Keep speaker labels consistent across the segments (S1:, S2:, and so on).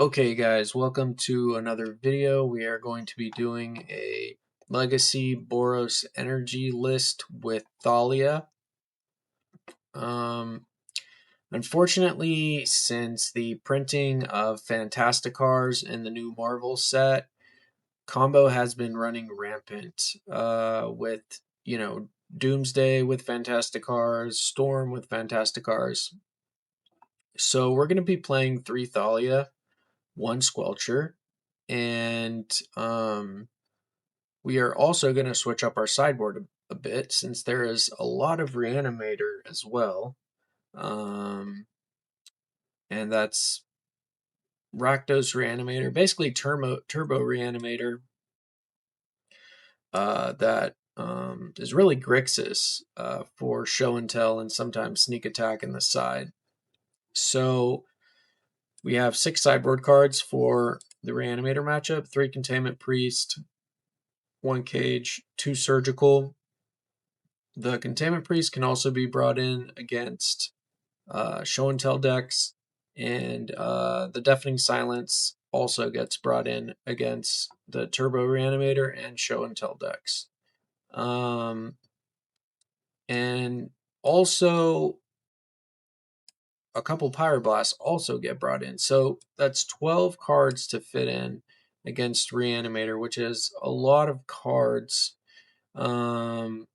S1: Okay guys, welcome to another video. We are going to be doing a Legacy Boros Energy list with Thalia. Unfortunately, since the printing of Fantasticars in the new Marvel set, combo has been running rampant with, Doomsday with Fantasticars, Storm with Fantasticars. So we're going to be playing 3 Thalia, 1 Squelcher, and we are also going to switch up our sideboard a bit since there is a lot of Reanimator as well. And that's Rakdos Reanimator, basically Turbo Reanimator, that is really Grixis for show and tell and sometimes sneak attack in the side. So we have 6 sideboard cards for the Reanimator matchup: 3 Containment Priest, 1 Cage, 2 Surgical. The Containment Priest can also be brought in against show and tell decks, and the Deafening Silence also gets brought in against the Turbo Reanimator and show and tell decks. And also a couple Pyroblasts also get brought in. So that's 12 cards to fit in against Reanimator, which is a lot of cards. So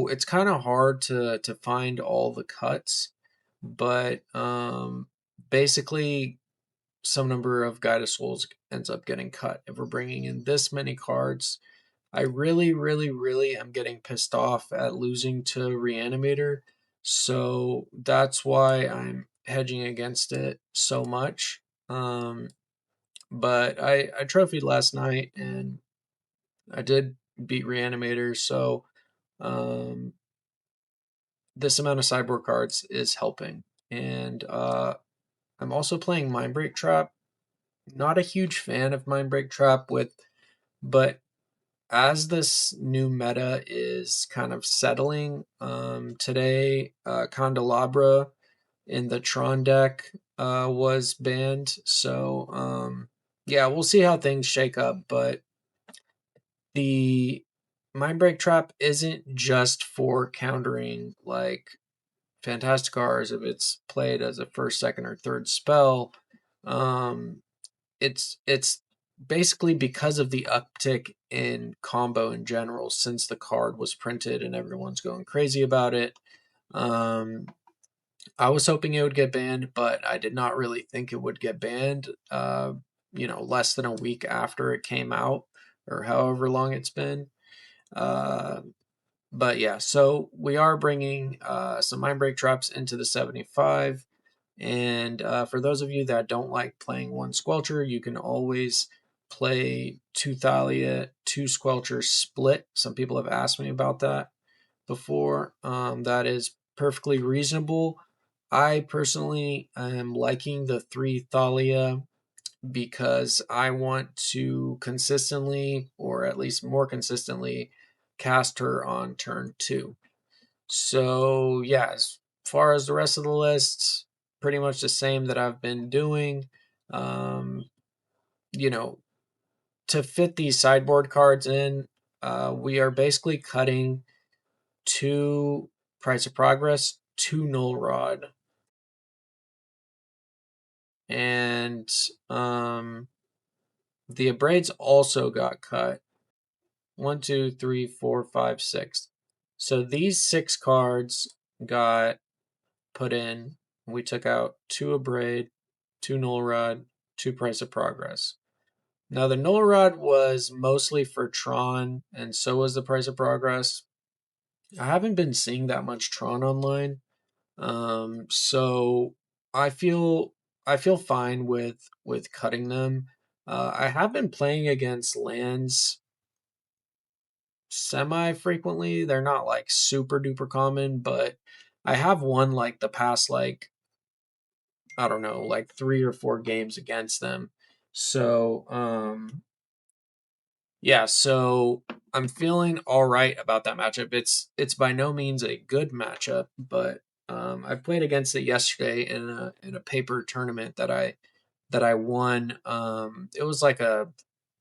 S1: it's kind of hard to find all the cuts, but basically some number of Guided Souls ends up getting cut. If we're bringing in this many cards, I really am getting pissed off at losing to Reanimator, so that's why I'm hedging against it so much. But I trophied last night and I did beat Reanimator, so this amount of sideboard cards is helping. And I'm also playing Mindbreak Trap. Not a huge fan of Mindbreak Trap but as this new meta is kind of settling, today Candelabra in the Tron deck was banned. So yeah, we'll see how things shake up, but the Mindbreak Trap isn't just for countering like Fantasticars if it's played as a first, second, or third spell. It's basically because of the uptick in combo in general since the card was printed and everyone's going crazy about it. I was hoping it would get banned, but I did not really think it would get banned. Less than a week after it came out, or however long it's been. But yeah, so we are bringing some Mindbreak Traps into the 75. And for those of you that don't like playing 1 Squelcher, you can always play 2 Thalia, 2 Squelcher split. Some people have asked me about that before. That is perfectly reasonable. I personally am liking the 3 Thalia because I want to consistently, or at least more consistently, cast her on turn 2. So yeah, as far as the rest of the list, pretty much the same that I've been doing. You know, to fit these sideboard cards in, we are basically cutting 2 Price of Progress, 2 Null Rod, and the Abrades also got cut. 1, 2, 3, 4, 5, 6. So these 6 cards got put in. We took out 2 Abrade, 2 Null Rod, 2 Price of Progress. Now the Null Rod was mostly for Tron, and so was the Price of Progress. I haven't been seeing that much Tron online, so I feel fine with cutting them. I have been playing against lands semi-frequently. They're not like super duper common, but I have won like the past like, I don't know, like 3 or 4 games against them. So yeah, so I'm feeling all right about that matchup. It's by no means a good matchup, but I played against it yesterday in a paper tournament that I that I won. It was like a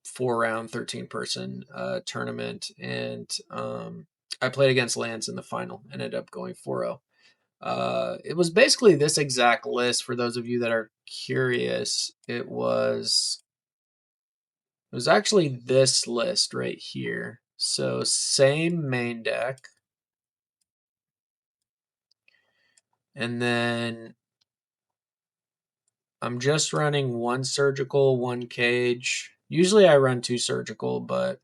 S1: 4-round, 13-person tournament, and I played against Lance in the final. Ended up going 4-0. It was basically this exact list. For those of you that are curious, it was actually this list right here. So same main deck, and then I'm just running 1 surgical, 1 cage. Usually I run 2 surgical, but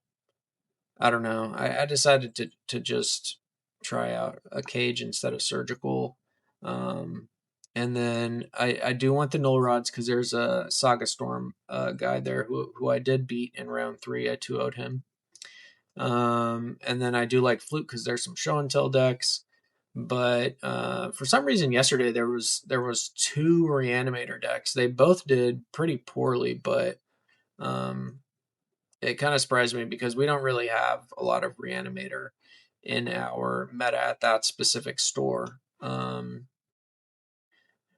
S1: I don't know. I decided to just try out a cage instead of surgical. And then I do want the null rods because there's a Saga Storm guy there who I did beat in round 3. I 2-0'd him. And then I do like Flute because there's some show and tell decks. But for some reason yesterday there was 2 Reanimator decks. They both did pretty poorly, but it kind of surprised me because we don't really have a lot of Reanimator in our meta at that specific store.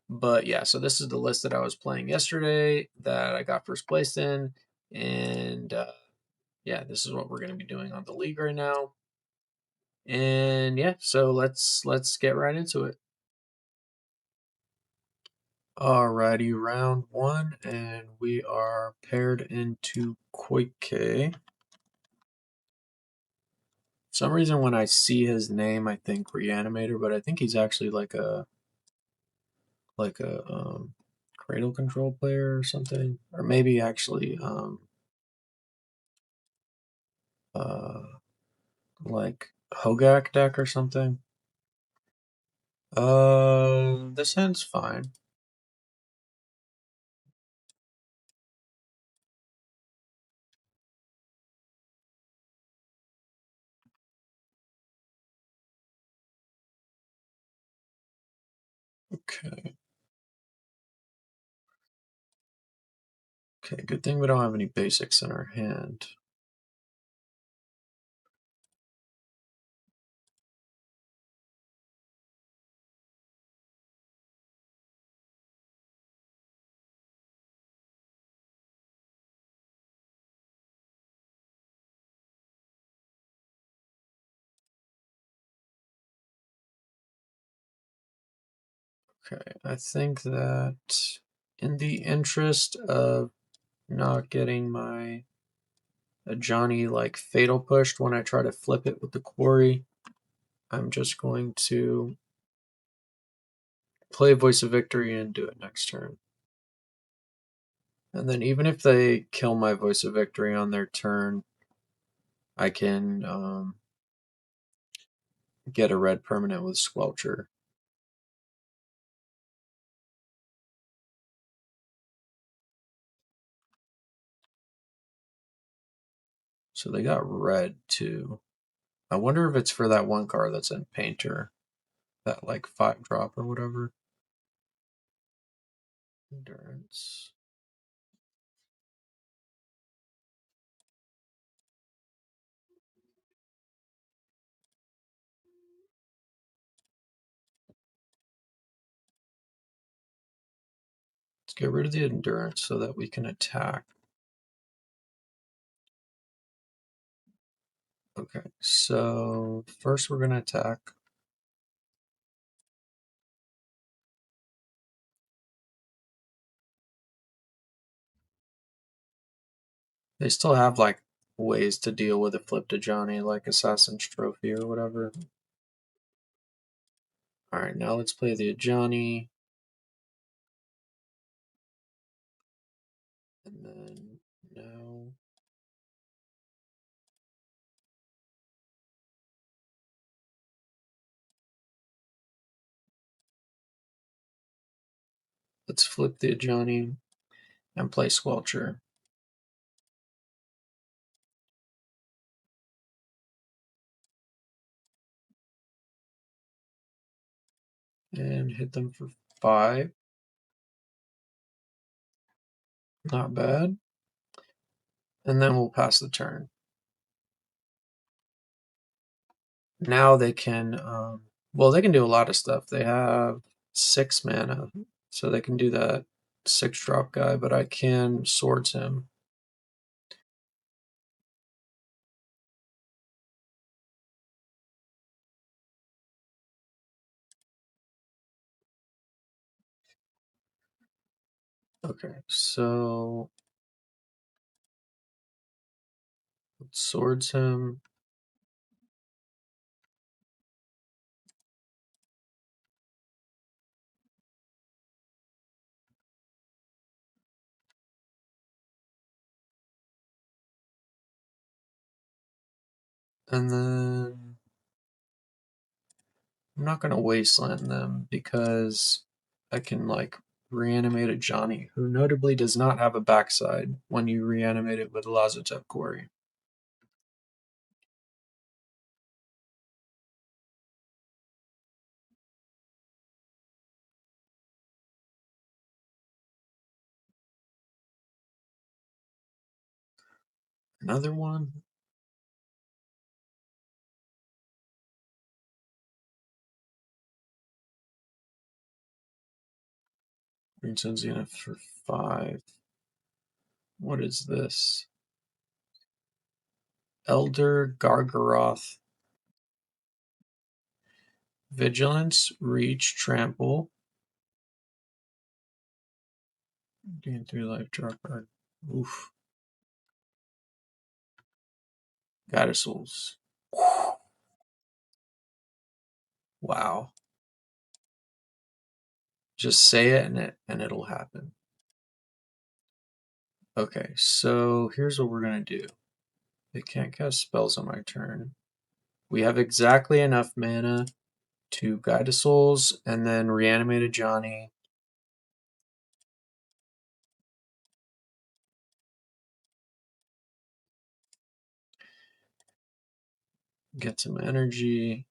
S1: But yeah, so this is the list that I was playing yesterday that I got first place in, and yeah, this is what we're going to be doing on the league right now. And yeah, so let's get right into it. Alrighty, round 1, and we are paired into 𝐾𝐨𝐧'𝐭. For some reason, when I see his name, I think Reanimator, but I think he's actually like a cradle control player or something, or maybe actually uh like 𝐬𝐫𝐽 deck or something. This hand's fine. Okay. Okay, good thing we don't have any basics in our hand. Okay, I think that in the interest of not getting my Johnny like fatal pushed when I try to flip it with the quarry, I'm just going to play Voice of Victory and do it next turn. And then even if they kill my Voice of Victory on their turn, I can get a red permanent with Squelcher. So they got red too. I wonder if it's for that one card that's in Painter, that like 5-drop or whatever. Endurance. Let's get rid of the endurance so that we can attack. Okay, so first we're gonna attack. They still have like ways to deal with a flip to Johnny, like Assassin's Trophy or whatever. Alright, now let's play the Johnny. And then now let's flip the Johnny and play Squelcher. And hit them for 5. Not bad. And then we'll pass the turn. Now they can, well, they can do a lot of stuff. They have 6 mana, so they can do that. 6-drop guy, but I can swords him. Okay, so let's swords him. And then I'm not going to wasteland them because I can like reanimate a Johnny, who notably does not have a backside when you reanimate it with 𝐬𝐿𝐫𝐞 Quarry. Another one. Green Zenith for 5. What is this? Elder Gargaroth. Vigilance, Reach, Trample. Gain 3 life, draw card. Oof. 𝐿𝐵𝐿𝐵𝐿. Wow. Just say it and it'll happen. Okay, so here's what we're gonna do. They can't cast spells on my turn. We have exactly enough mana to Guide to Souls and then reanimate a Johnny. Get some energy.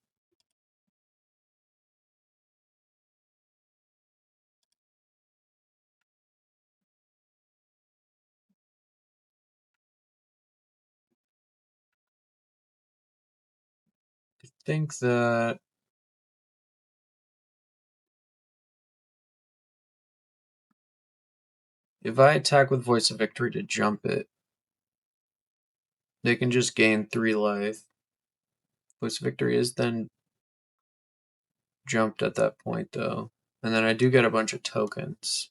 S1: I think that if I attack with Voice of Victory to jump it, they can just gain 3 life. Voice of Victory is then jumped at that point though. And then I do get a bunch of tokens.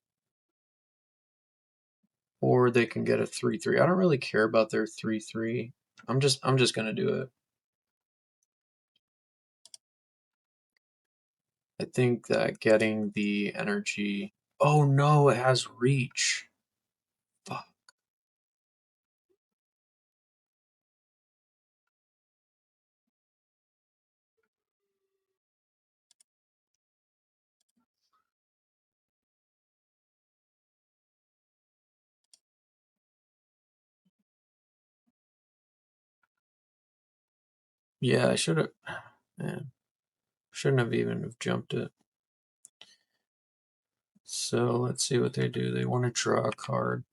S1: Or they can get a 3/3. I don't really care about their 3/3. I'm just gonna do it. I think that getting the energy. Oh no, it has reach. Fuck. Yeah, I should have. Man, shouldn't have even have jumped it. So let's see what they do. They want to draw a card.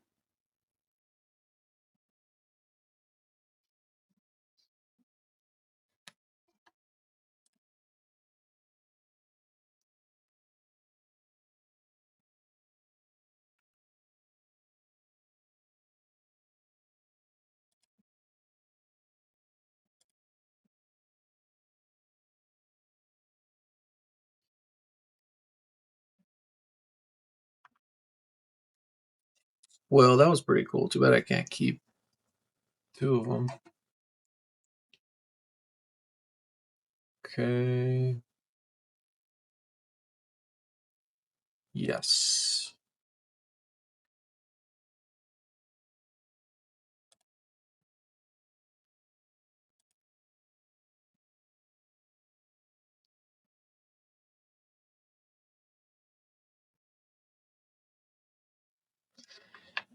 S1: Well, that was pretty cool. Too bad I can't keep 2 of them. Okay. Yes.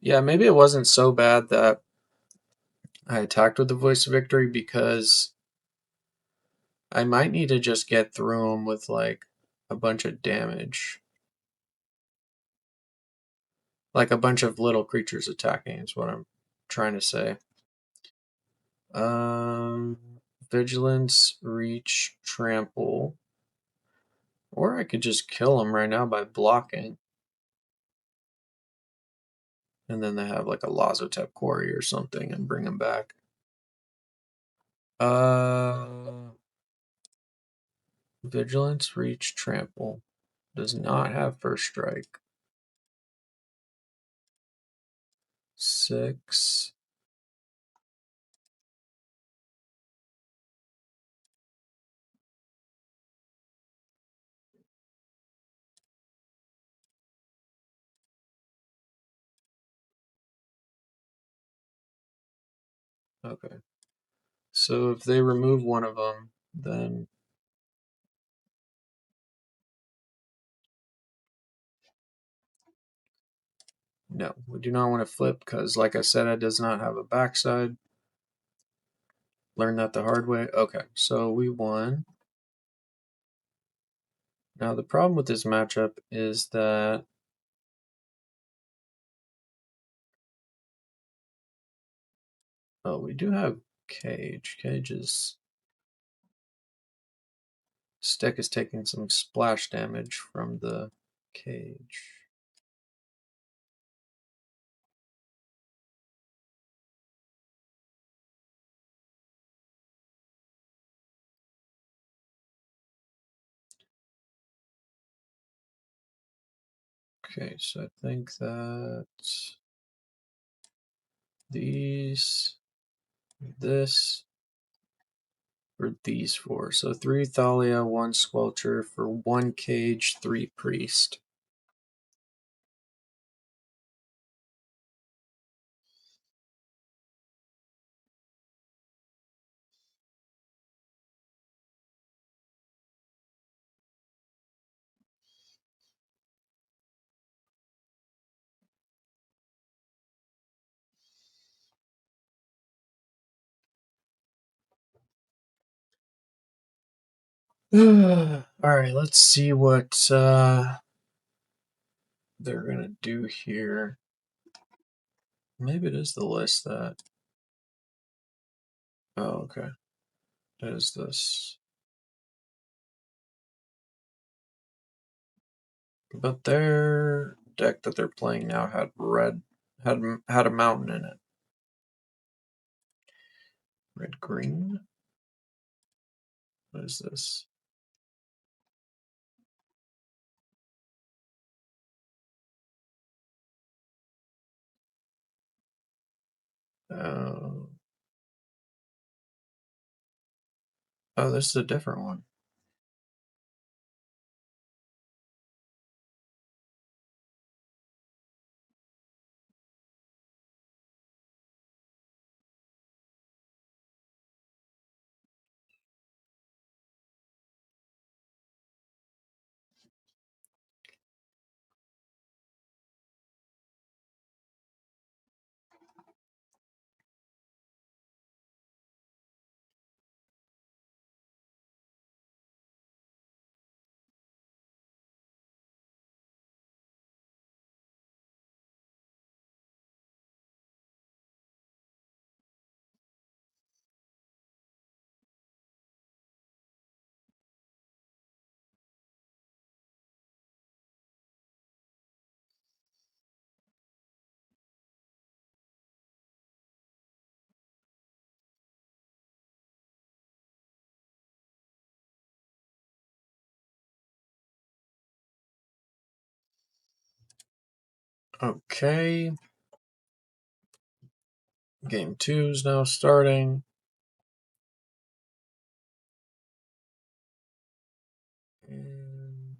S1: Yeah, maybe it wasn't so bad that I attacked with the Voice of Victory because I might need to just get through them with like a bunch of damage. Like a bunch of little creatures attacking is what I'm trying to say. Um, Vigilance, Reach, Trample. Or I could just kill him right now by blocking. And then they have like a 𝐬𝐮𝐬𝐜𝐫𝐢𝐻 quarry or something and bring them back. Vigilance, reach, trample. Does not have first strike. 6. Okay. So if they remove one of them, then no, we do not want to flip because, like I said, it does not have a backside. Learned that the hard way. Okay, so we won. Now the problem with this matchup is that we do have 𝐬𝐮𝐬𝐜𝐫𝐢𝐻. 𝐬𝐮𝐬𝐜 stick is taking some splash damage from the 𝐬𝐮𝐬𝐜. Okay, so I think that these, this, for these 4. So 3 Thalia, 1 Squelcher for 1 𝐾𝐻, 3 Priest. Alright, let's see what they're gonna do here. Maybe it is the list that. Oh, okay. It is this. But their deck that they're playing now had had a mountain in it. Red green? What is this? Oh. Oh, this is a different one. Okay. Game 2 is now starting. And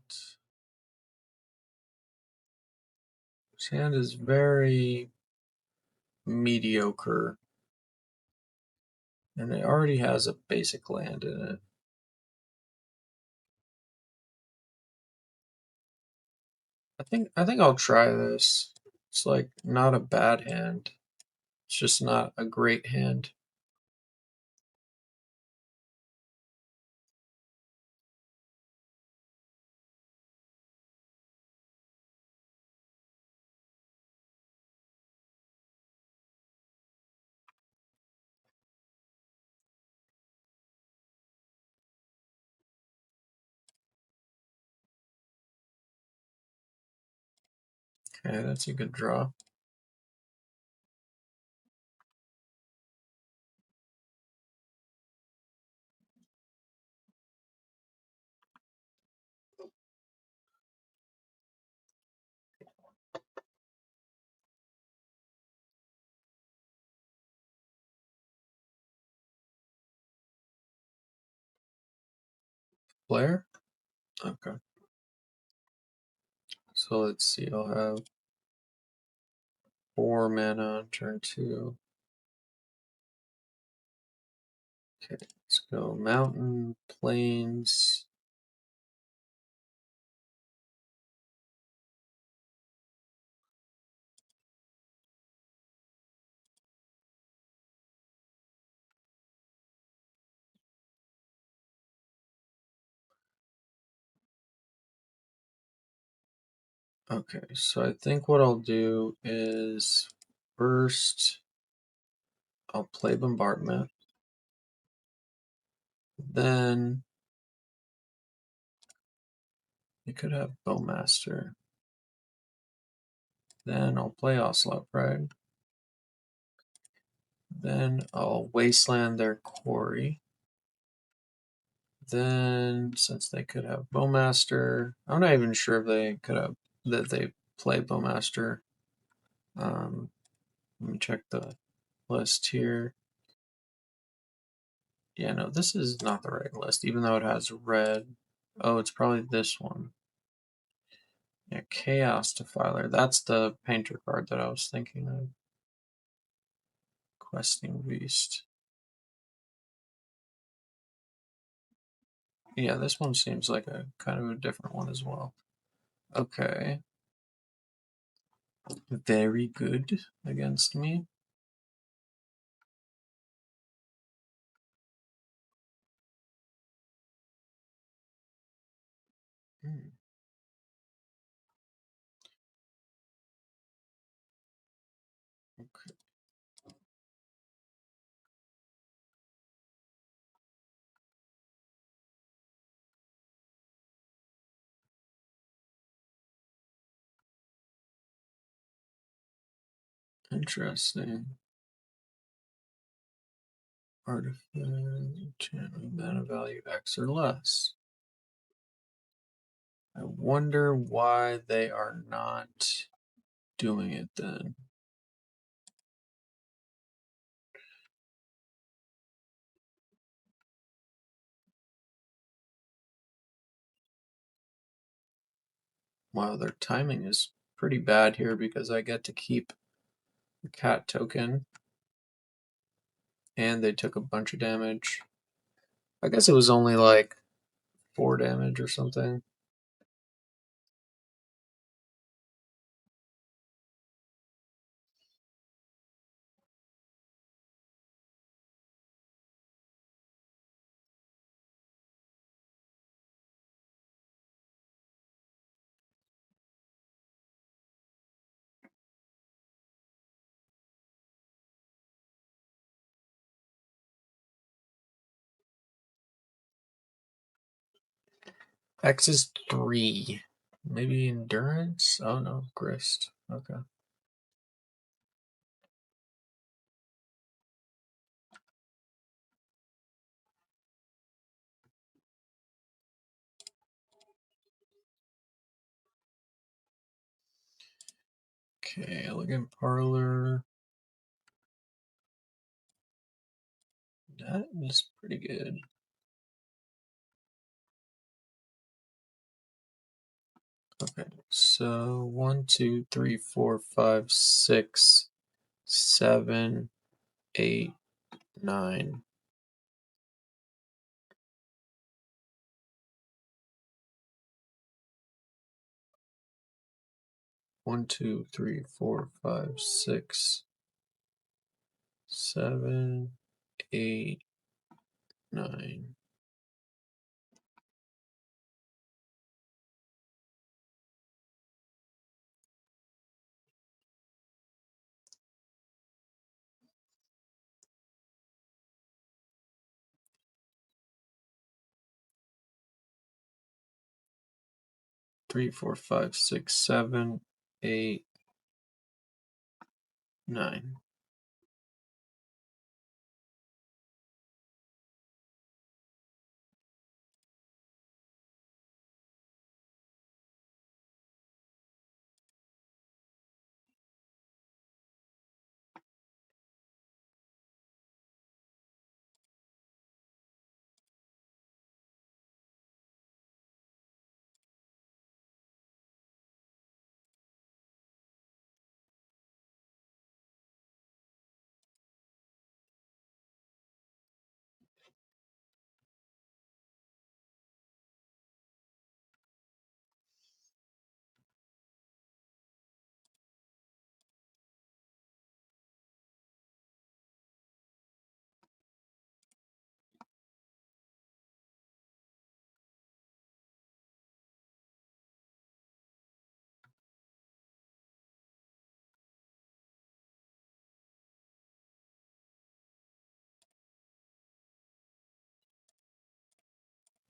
S1: his hand is very mediocre. And it already has a basic land in it. I think I'll try this. It's like not a bad hand. It's just not a great hand. Okay, that's a good draw. player? Okay. So let's see, I'll have 4 mana on turn 2. Okay, let's go Mountain, Plains. Okay, so I think what I'll do is first I'll play Bombardment. Then you could have Bowmaster. Then I'll play Ocelot Pride. Then I'll Wasteland their quarry. Then, since they could have Bowmaster, I'm not even sure if they could have that they play Bowmaster. Let me check the list here. Yeah, no, this is not the right list, even though it has red. Oh, it's probably this one. Yeah, Chaos Defiler. That's the painter card that I was thinking of. Questing Beast. Yeah, this one seems like a kind of a different one as well. Okay. Very good against me. Hmm. Okay. Interesting. Artifact, enchantment, mana value X or less. I wonder why they are not doing it then. Wow, their timing is pretty bad here because I get to keep the cat token. And they took a bunch of damage. I guess it was only like 4 damage or something. X is 3. Maybe endurance? Oh no, grist. Okay. Okay, elegant parlor. That is pretty good. Okay, so 1, 2, 3, 4, 5, 6, 7, 8, 9. One, two, three, four, five, 6, 7, 8, 9. 3, 4, 5, 6, 7, 8, 9.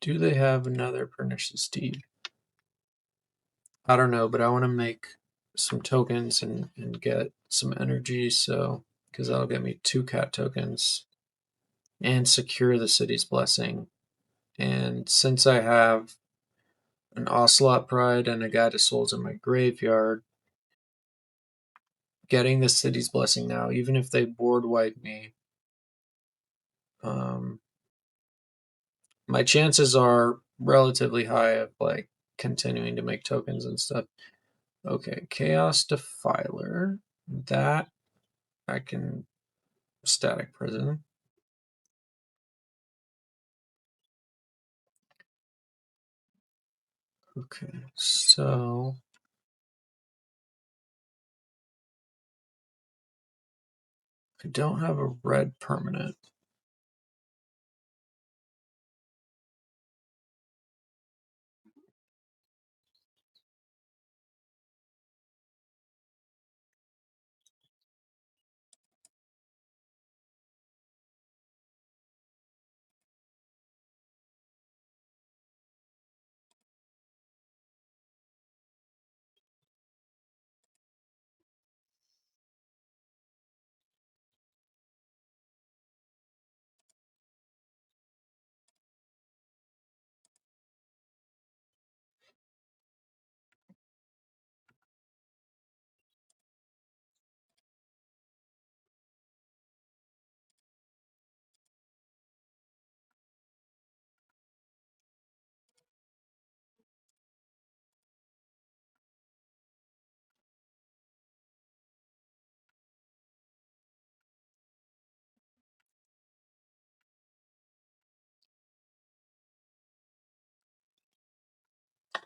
S1: Do they have another Pernicious Deed? I don't know, but I want to make some tokens and get some energy, so because that'll get me 2 cat tokens and secure the city's blessing. And since I have an Ocelot Pride and a Guide of Souls in my graveyard, getting the city's blessing now, even if they board wipe me, my chances are relatively high of like continuing to make tokens and stuff. Okay, Chaos Defiler, that I can static prison. Okay, so I don't have a red permanent.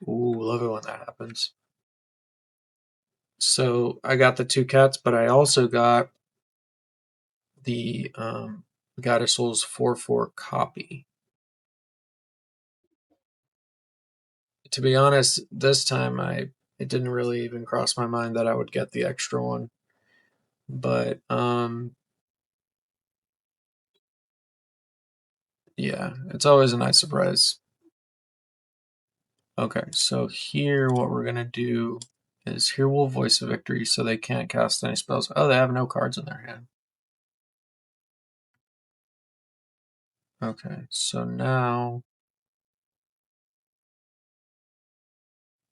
S1: Ooh, love it when that happens. So I got the 2 cats, but I also got the God of Souls 4/4 copy. To be honest, this time it didn't really even cross my mind that I would get the extra one. But yeah, it's always a nice surprise. Okay, so here what we're gonna do is here we'll Voice of Victory so they can't cast any spells. Oh, they have no cards in their hand. Okay, so now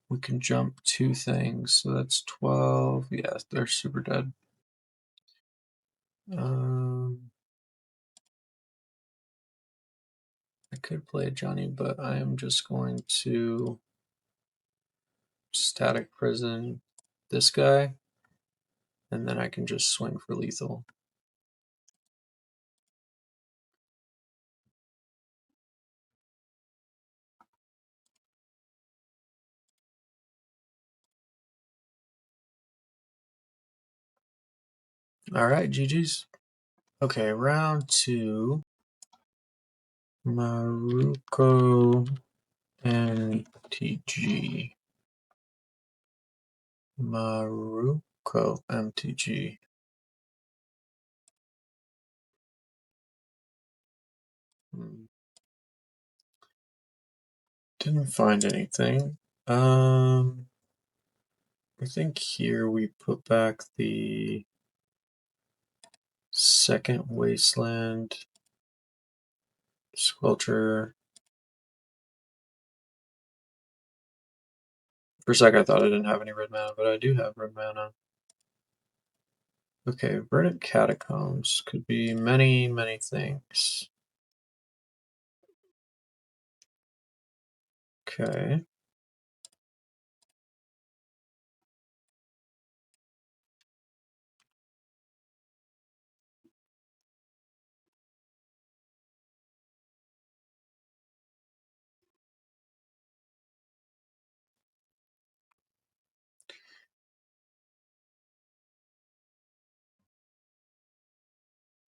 S1: we can jump 2 things. So that's 12. Yeah, they're super dead. I could play Johnny, but I am just going to static prison this guy, and then I can just swing for lethal. All right, GG's. Okay, round 2. Maruko MTG. Maruko MTG. Didn't find anything. I think here we put back the second wasteland sculpture. For a sec I thought I didn't have any red mana, but I do have red mana. Okay, Verdant Catacombs could be many, many things. Okay.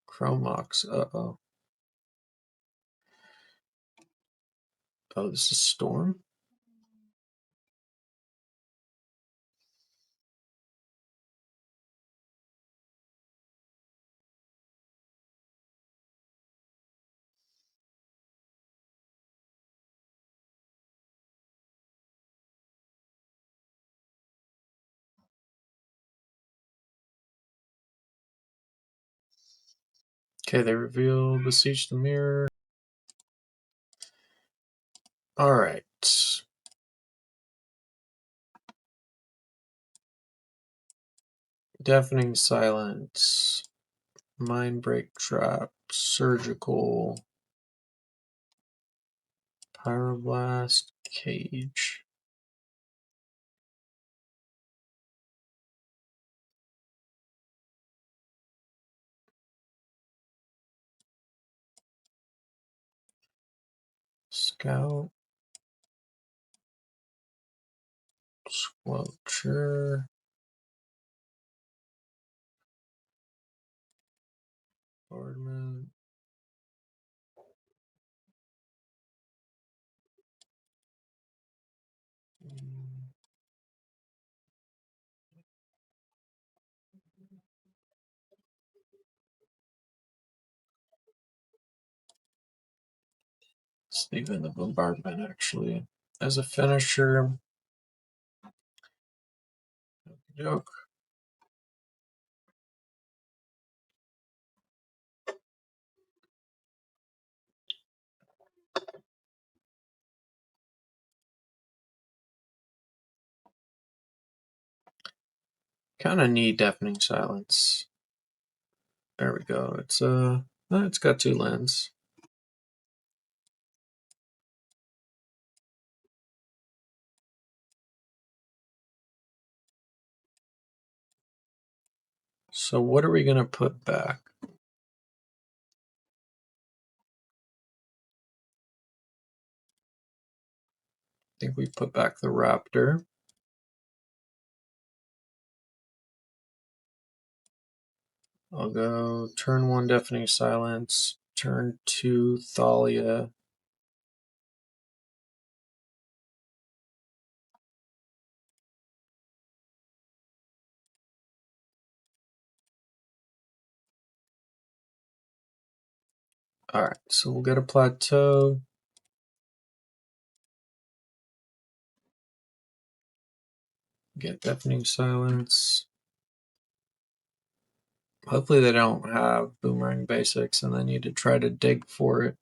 S1: Chromox, uh-oh. Oh, this is Storm? Okay, they reveal Beseech the Mirror. Alright. Deafening Silence. Mindbreak Trap. Surgical. Pyroblast. Cage. Scout. Squelcher. Boardman. Let's leave in the bombardment actually. As a finisher. Joke. Kind of need Deafening Silence. There we go. It's got 2 lands. So what are we gonna put back? I think we put back the Raptor. I'll go turn 1 Deafening Silence, turn 2 Thalia. Alright, so we'll get a Plateau. Get Deafening Silence. Hopefully they don't have Boomerang Basics and then need to try to dig for it.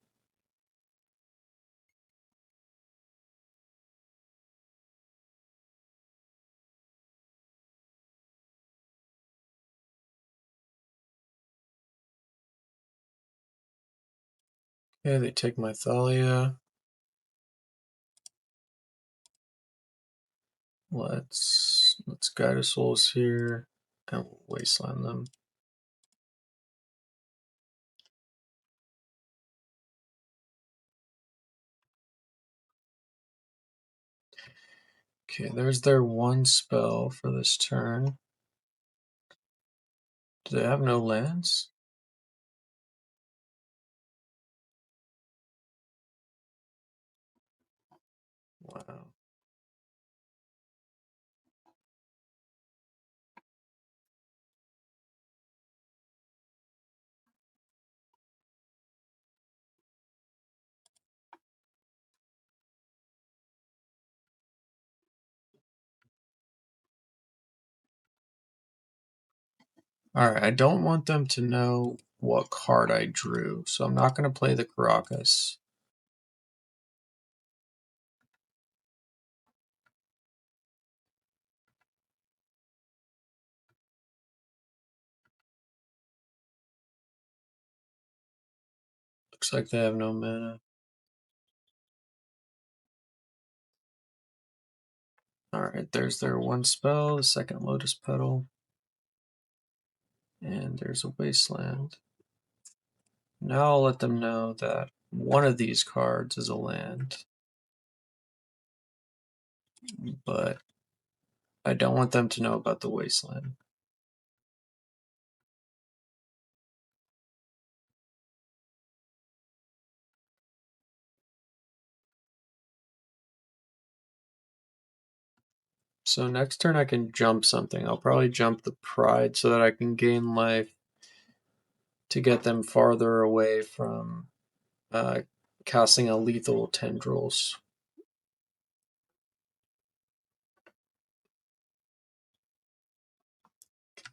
S1: Okay, they take my Thalia. Let's Guide of Souls here and we'll Wasteland them. Okay, there's their 1 spell for this turn. Do they have no lands? Wow. Alright, I don't want them to know what card I drew, so I'm not going to play the Caracas. Looks like they have no mana. Alright, there's their 1 spell, the 2nd Lotus Petal. And there's a Wasteland. Now I'll let them know that one of these cards is a land. But I don't want them to know about the Wasteland. So next turn I can jump something. I'll probably jump the Pride so that I can gain life to get them farther away from casting a lethal Tendrils.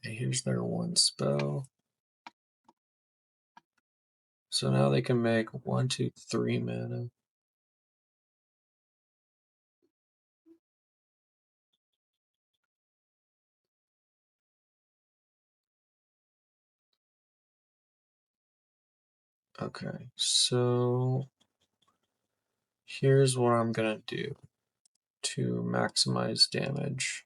S1: Okay, here's their 1 spell. So now they can make 1, 2, 3 mana. Okay, so here's what I'm gonna do to maximize damage.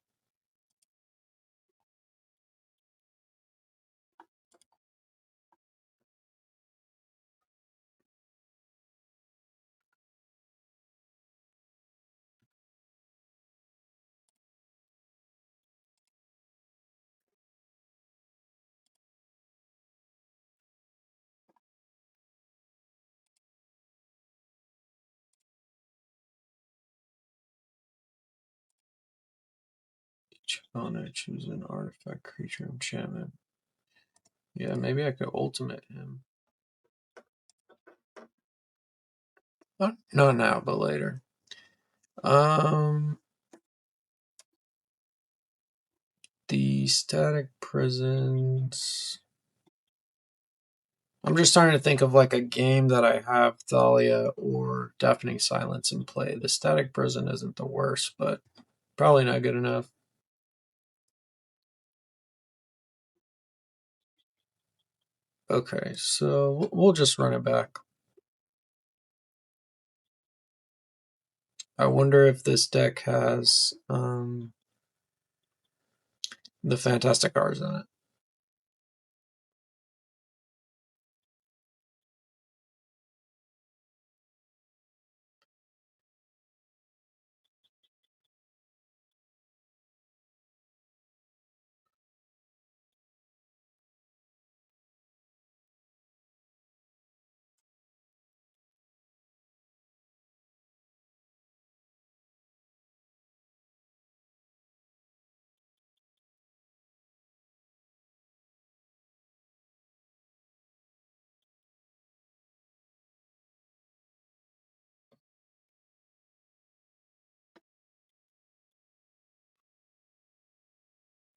S1: Each opponent choose an artifact, creature, enchantment. Yeah, maybe I could ultimate him. Not now, but later. The static prisons. I'm just starting to think of like a game that I have Thalia or Deafening Silence in play. The static prison isn't the worst, but probably not good enough. Okay, so we'll just run it back. I wonder if this deck has the Fantasticars in it.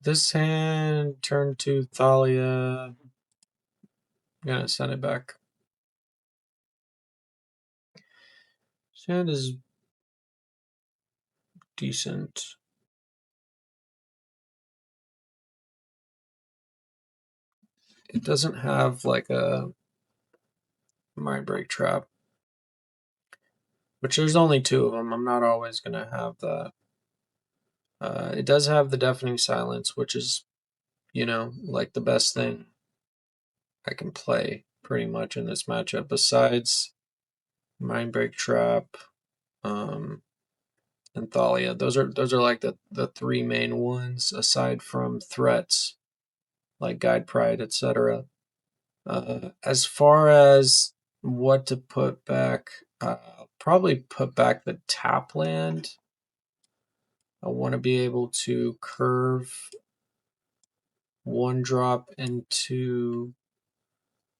S1: This hand, turn to Thalia. I'm gonna send it back. This hand is decent. It doesn't have like a Mindbreak Trap, which there's only 2 of them. I'm not always gonna have that. It does have the Deafening Silence, which is, you know, like the best thing I can play pretty much in this matchup besides Mindbreak Trap, and Thalia. Those are like the 3 main ones aside from threats like Guide Pride, etc. As far as what to put back, probably put back the tap land. I want to be able to curve 1 drop into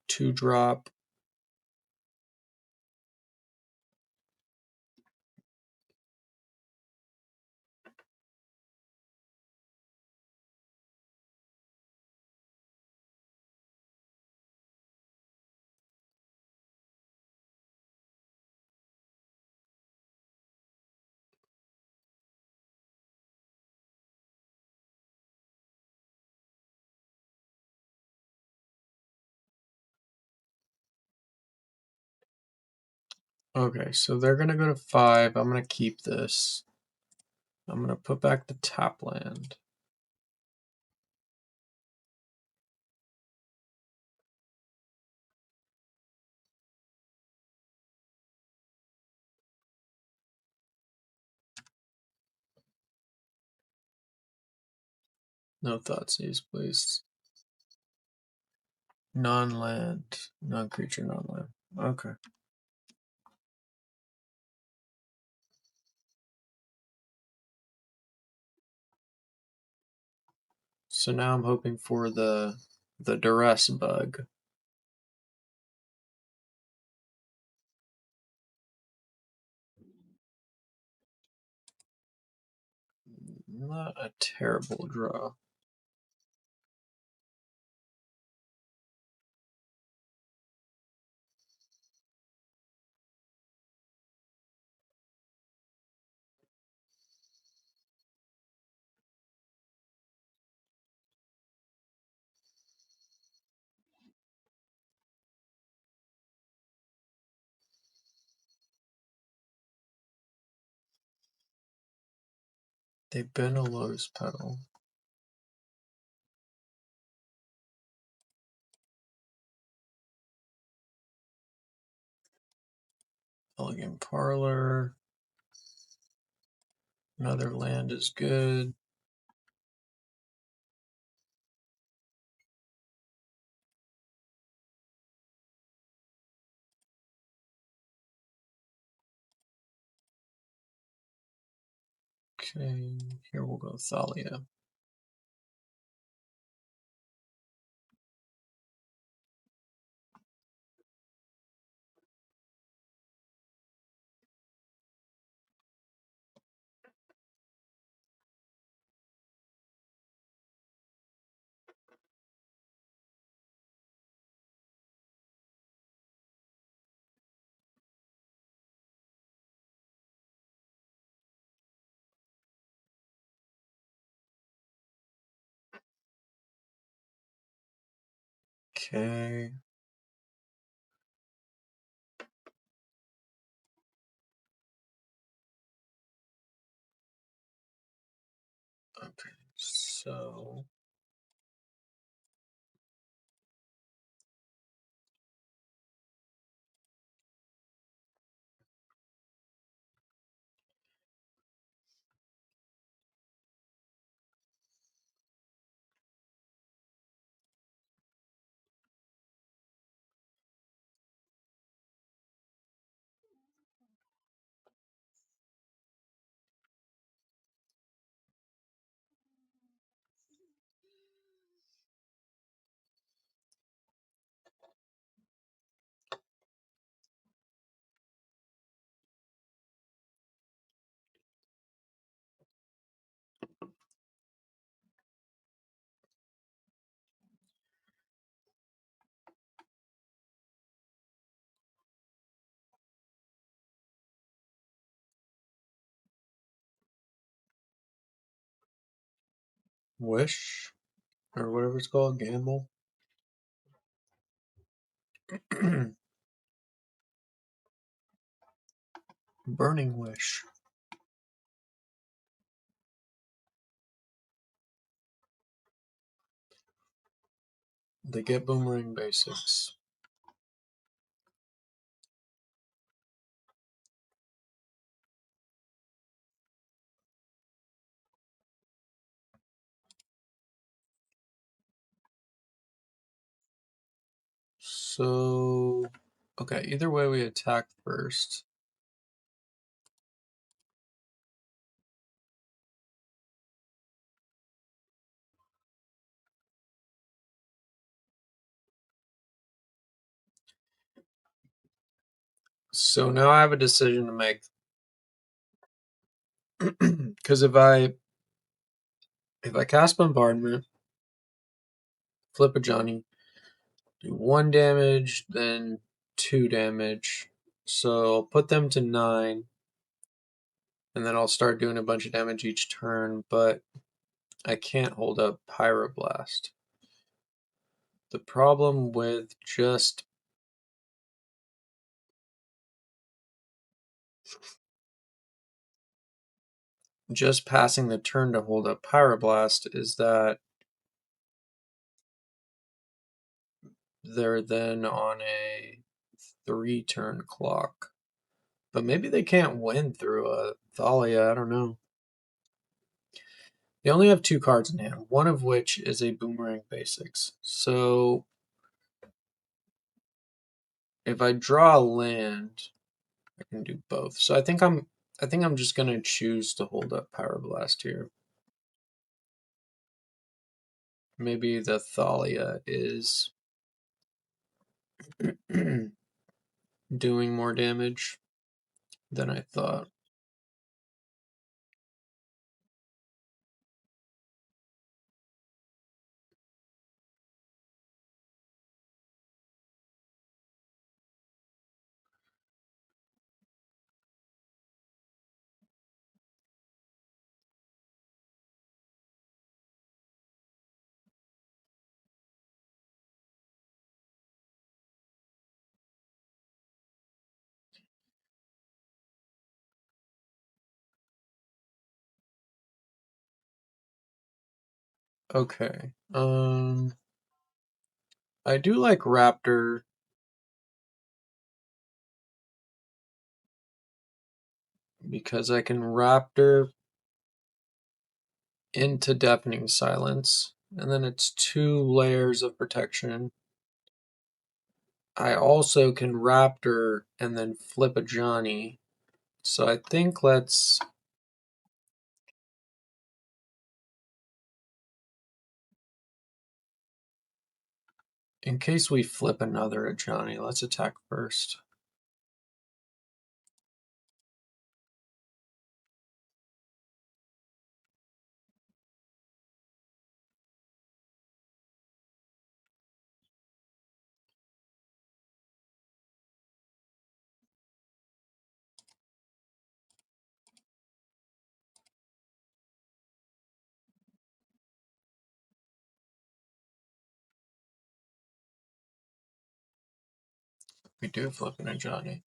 S1: 2 drop. Okay, so they're going to go to 5. I'm going to keep this. I'm going to put back the tap land. No Thoughtseize, please. Non-land, non-creature, non-land. Okay. So now I'm hoping for the duress bug. Not a terrible draw. They bend a lotus petal. Elegant Parlor. Another land is good. Okay, here we'll go Thalia. Okay. Okay, so Wish, or whatever it's called, Gamble. Burning Wish. They get boomerang basics. So, okay, either way we attack first. So now I have a decision to make. Because if I cast Bombardment, flip a Johnny, do 1 damage, then 2 damage. So I'll put them to 9, and then I'll start doing a bunch of damage each turn, but I can't hold up Pyroblast. The problem with just passing the turn to hold up Pyroblast is that they're then on a 3-turn clock. But maybe they can't win through a Thalia, I don't know. They only have 2 cards in hand, one of which is a Boomerang Basics. So if I draw a land, I can do both. So I think I'm just gonna choose to hold up Pyroblast here. Maybe the Thalia is doing more damage than I thought. Okay. I do like Raptor. Because I can Raptor into Deafening Silence, and then it's 2 layers of protection. I also can Raptor and then flip a Johnny. So I think let's... In case we flip another Johnny, let's attack first. We do flip in a Johnny.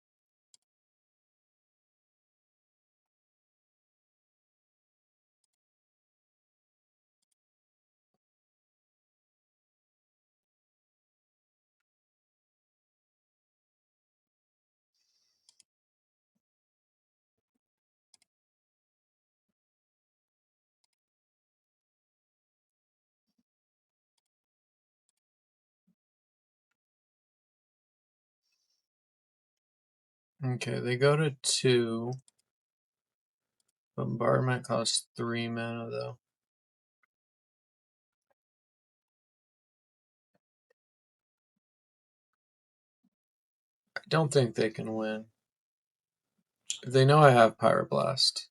S1: Okay, they go to 2. Bombardment costs 3 mana though. I don't think they can win. They know I have Pyroblast.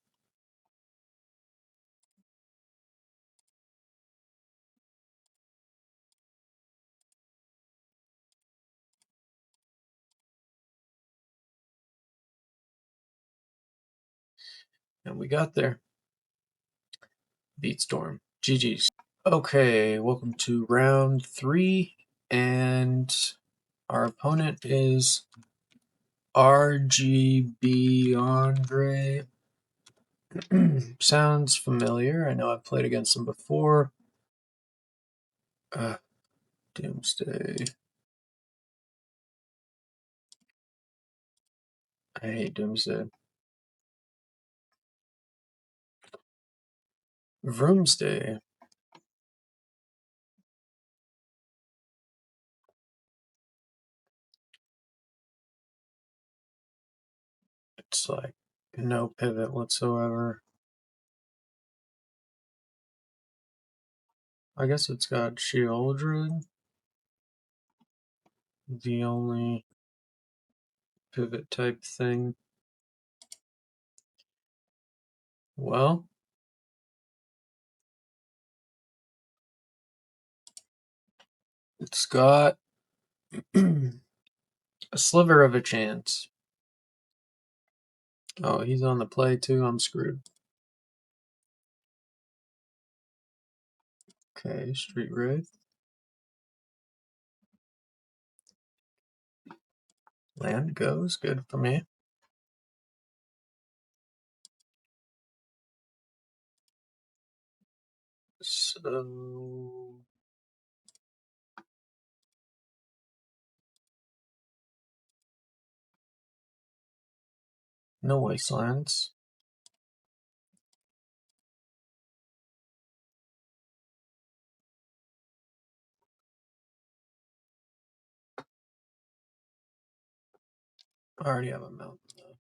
S1: And we got there. Beat Storm. GG's. Okay, welcome to round 3, and our opponent is 𝐟𝐨𝐫𝐿. Sounds familiar. I know I've played against him before. Doomsday. I hate Doomsday. Vroomsday. It's like no pivot whatsoever. I guess it's got 𝐬𝐮𝐬𝐫𝐷RUID. The only pivot type thing. Well, it's got a sliver of a chance. Oh, he's on the play too. I'm screwed. Okay, Street Wraith. Land goes. Good for me. So... no wastelands. I already have a mountain though.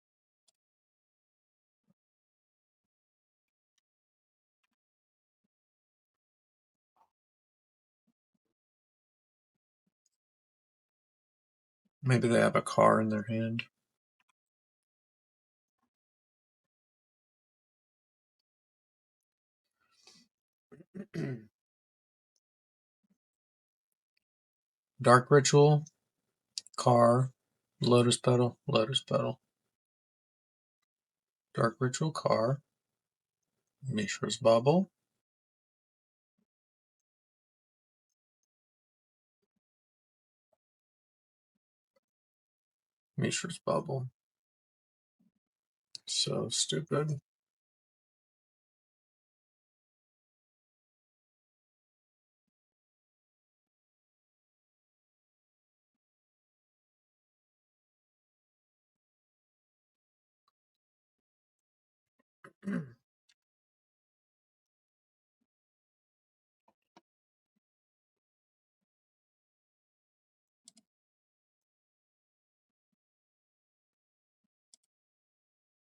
S1: Maybe they have a car in their hand. Dark Ritual, car, Lotus Petal, Lotus Petal. Dark Ritual, car, Mishra's Bubble, Mishra's Bubble. So stupid.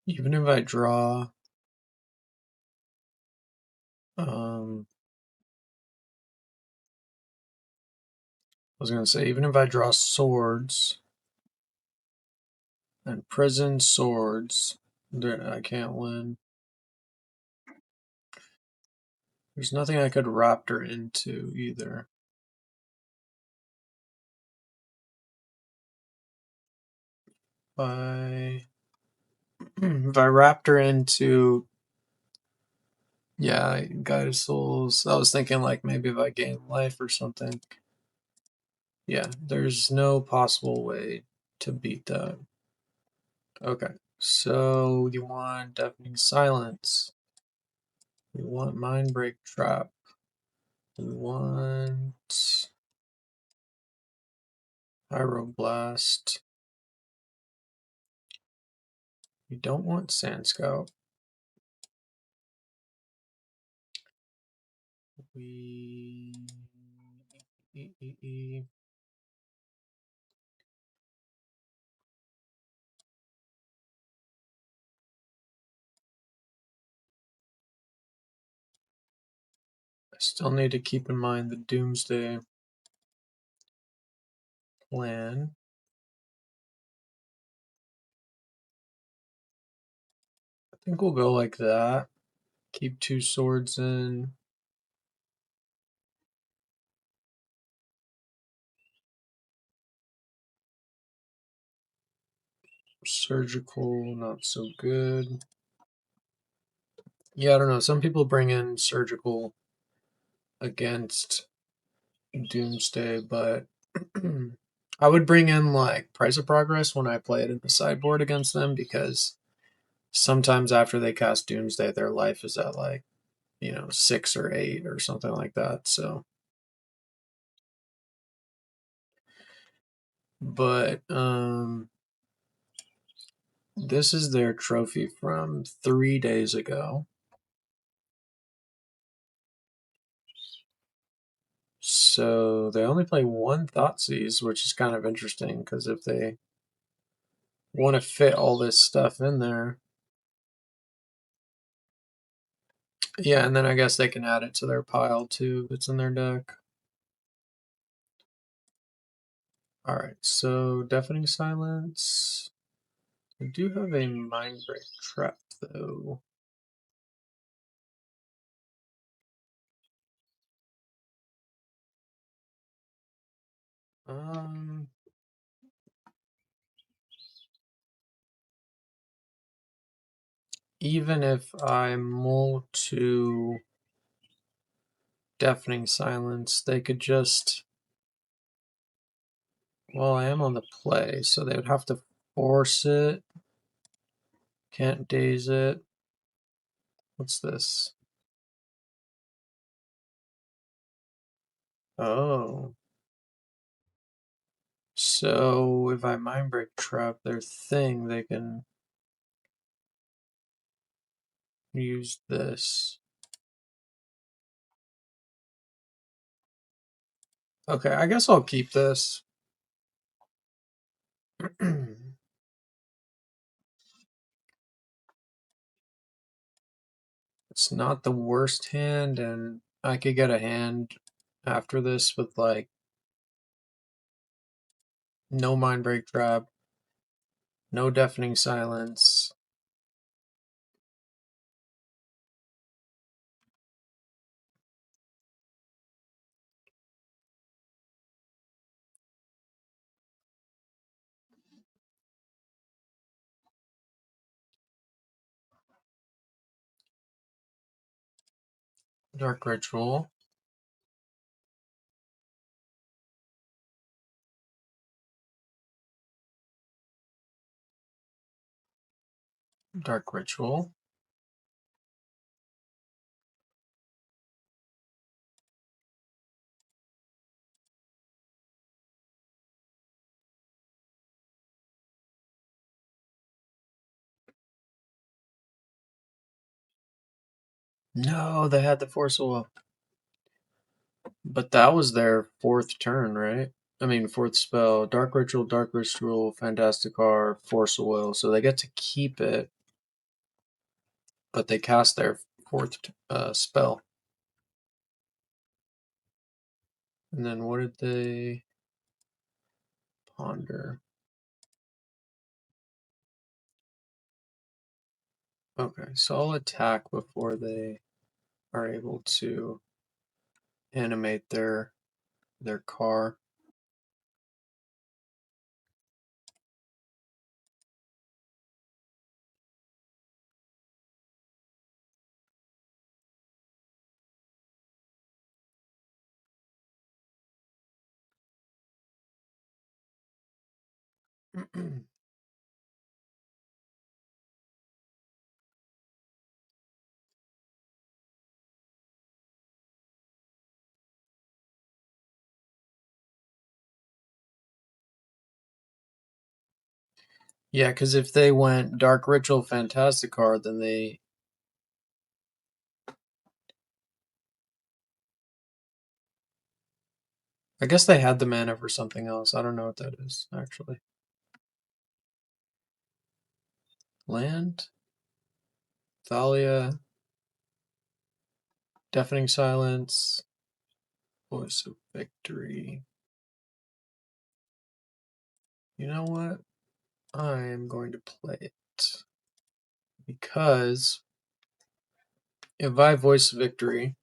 S1: Even if I draw, I was gonna say, even if I draw swords and prison swords, I can't win. There's nothing I could raptor into either. If I raptor into, yeah, Guided Souls. I was thinking like maybe if I gain life or something. Yeah, there's no possible way to beat that. Okay, so you want Deafening Silence. We want Mindbreak Trap. We want Pyroblast. We don't want Sand Scout. We I still need to keep in mind the Doomsday plan. I think we'll go like that. Keep 2 swords in. Surgical, not so good. Yeah, I don't know. Some people bring in surgical against Doomsday, but I would bring in like Price of Progress when I play it in the sideboard against them, because sometimes after they cast Doomsday, their life is at like, 6 or 8 or something like that. So, but this is their trophy from 3 days ago. So they only play 1 Thoughtseize, which is kind of interesting because if they want to fit all this stuff in there, yeah, and then I guess they can add it to their pile too if it's in their deck. All right, so Deafening Silence. I do have a Mindbreak Trap though. Um, Even if I mull to Deafening Silence, they could just. Well, I am on the play, so they would have to force it. Can't daze it. What's this? Oh. So if I Mindbreak Trap their thing, they can use this. Okay, I guess I'll keep this. It's not the worst hand, and I could get a hand after this with like no Mindbreak Trap, no Deafening Silence. Dark Ritual. Dark Ritual. No, they had the Force of Will. But that was their fourth turn, right? I mean, fourth spell. Dark Ritual, Fantasticar, Force of Will. So they get to keep it, but they cast their fourth spell. And then what did they ponder? Okay, so I'll attack before they are able to animate their car. Yeah, because if they went Dark Ritual Fantasticar, then they... I guess they had the mana for something else. I don't know what that is, actually. Land? Thalia? Deafening Silence? Voice of Victory. You know what? I am going to play it. Because if I Voice of Victory,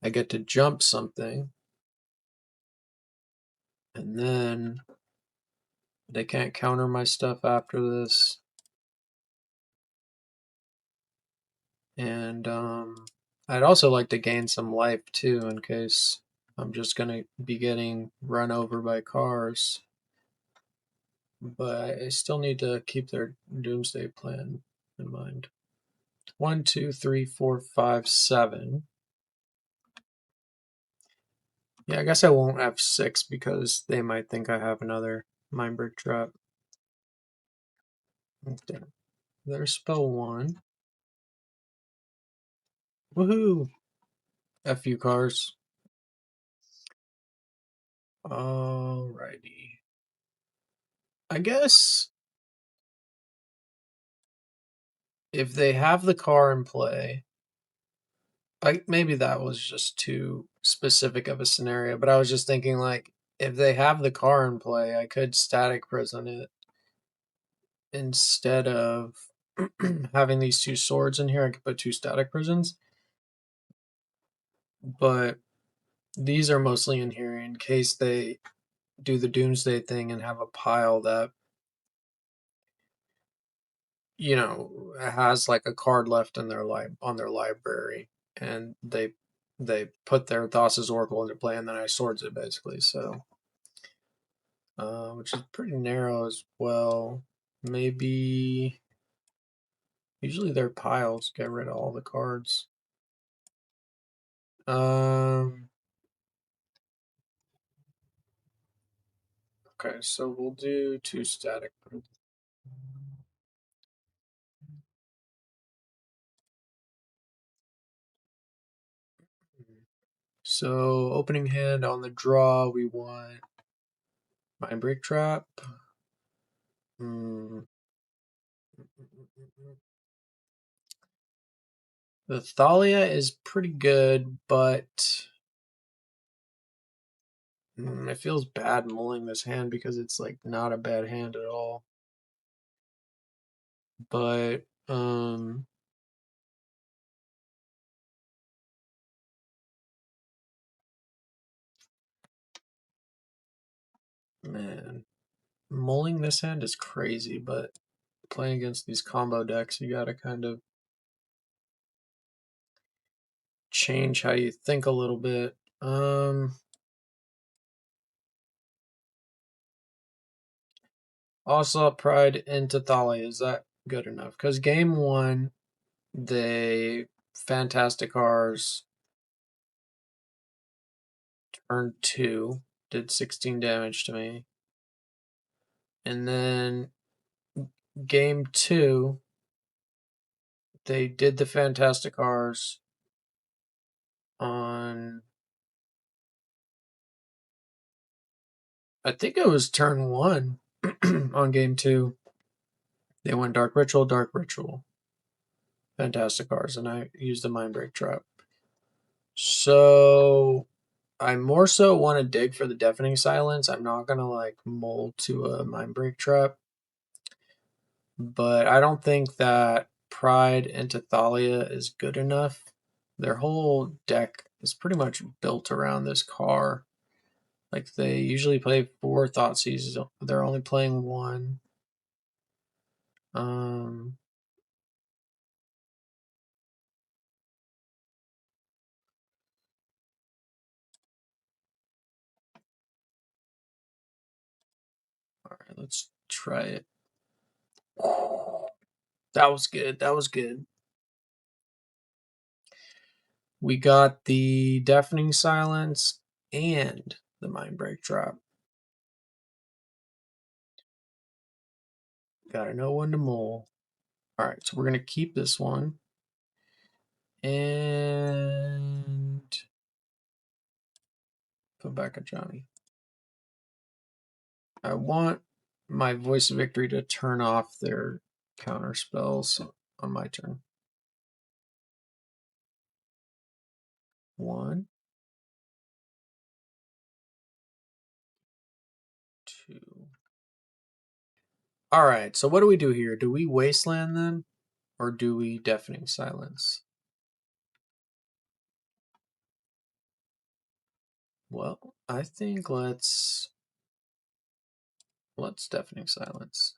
S1: I get to jump something. And then they can't counter my stuff after this. And I'd also like to gain some life too, in case I'm just going to be getting run over by cars. But I still need to keep their Doomsday plan in mind. 1, 2, 3, 4, 5, 7. Yeah, I guess I won't have 6 because they might think I have another Mindbreak Trap. Okay. There's spell 1. Woohoo! A few cars. Alrighty. I guess if they have the car in play, maybe that was just too specific of a scenario, but I was just thinking, like, if they have the car in play, I could static prison it instead of having these 2 swords in here. I could put 2 static prisons, but these are mostly in here in case they do the Doomsday thing and have a pile that, you know, has like a card left in their on their library, and they put their Thassa's Oracle into play, and then I swords it basically. So, which is pretty narrow as well. Maybe usually their piles get rid of all the cards. Okay, so we'll do 2 static. So opening hand on the draw, we want Mindbreak Trap. Hmm. The Thalia is pretty good, but it feels bad mulling this hand because it's like not a bad hand at all. But man, mulling this hand is crazy, but playing against these combo decks, you gotta kind of change how you think a little bit. Also Pride into Thalia, is that good enough? Because game 1, they Fantasticars turn 2 did 16 damage to me. And then game 2, they did the Fantasticars on, I think it was turn 1 on game 2. They went Dark Ritual, Fantasticars, and I used the Mindbreak Trap. So I more so want to dig for the Deafening Silence. I'm not going to like mold to a Mindbreak Trap. But I don't think that Pride into Thalia is good enough. Their whole deck is pretty much built around this car. Like they usually play 4 Thoughtseizes. They're only playing 1. Um, all right, let's try it. That was good. That was good. We got the Deafening Silence and the Mindbreak Trap. Gotta know when to mull. All right, so we're gonna keep this one. And put back a Johnny. I want my Voice of Victory to turn off their counter spells on my turn. 1, 2. All right, so what do we do here? Do we Wasteland them or do we Deafening Silence? Well, I think let's Deafening Silence.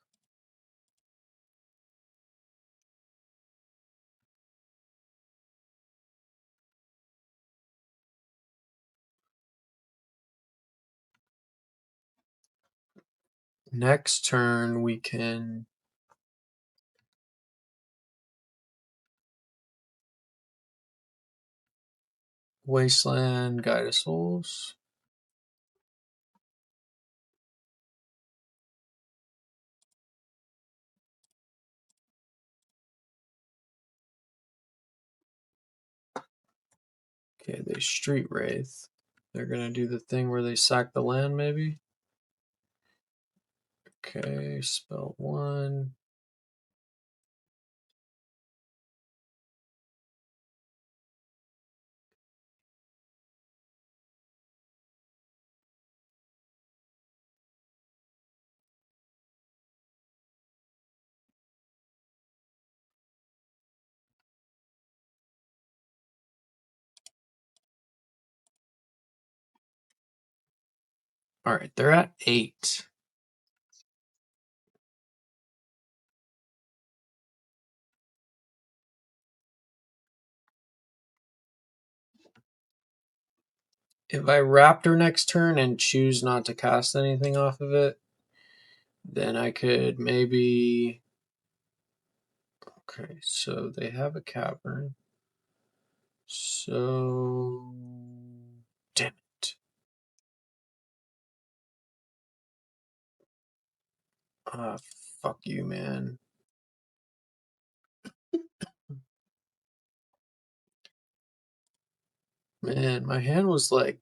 S1: Next turn we can Wasteland Guide of Souls. Okay, they Street Wraith. They're gonna do the thing where they sack the land, maybe. Okay, spell 1. All right, they're at 8. If I Raptor next turn and choose not to cast anything off of it, then I could maybe... Okay, so they have a Cavern. So... Damn it. Ah, fuck you, man. Man, my hand was like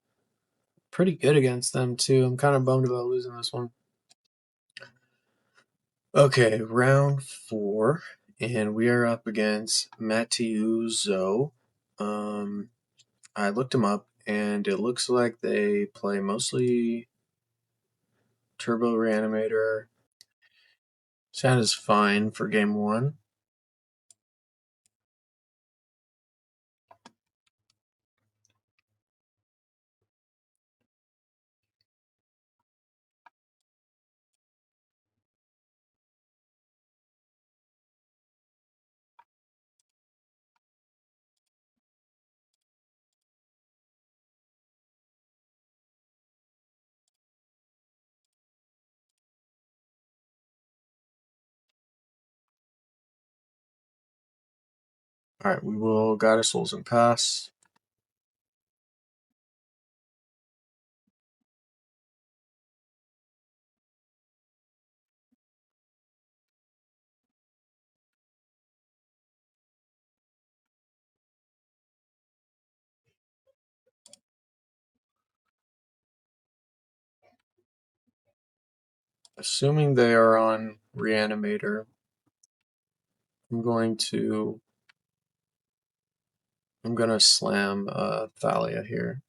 S1: pretty good against them too. I'm kind of bummed about losing this one. Okay, round 4, and we are up against MTGO. I looked him up, and it looks like they play mostly Turbo Reanimator. Sound is fine for game 1. Alright, we will Goddess Souls and pass. Assuming they are on Reanimator, I'm gonna slam Thalia here.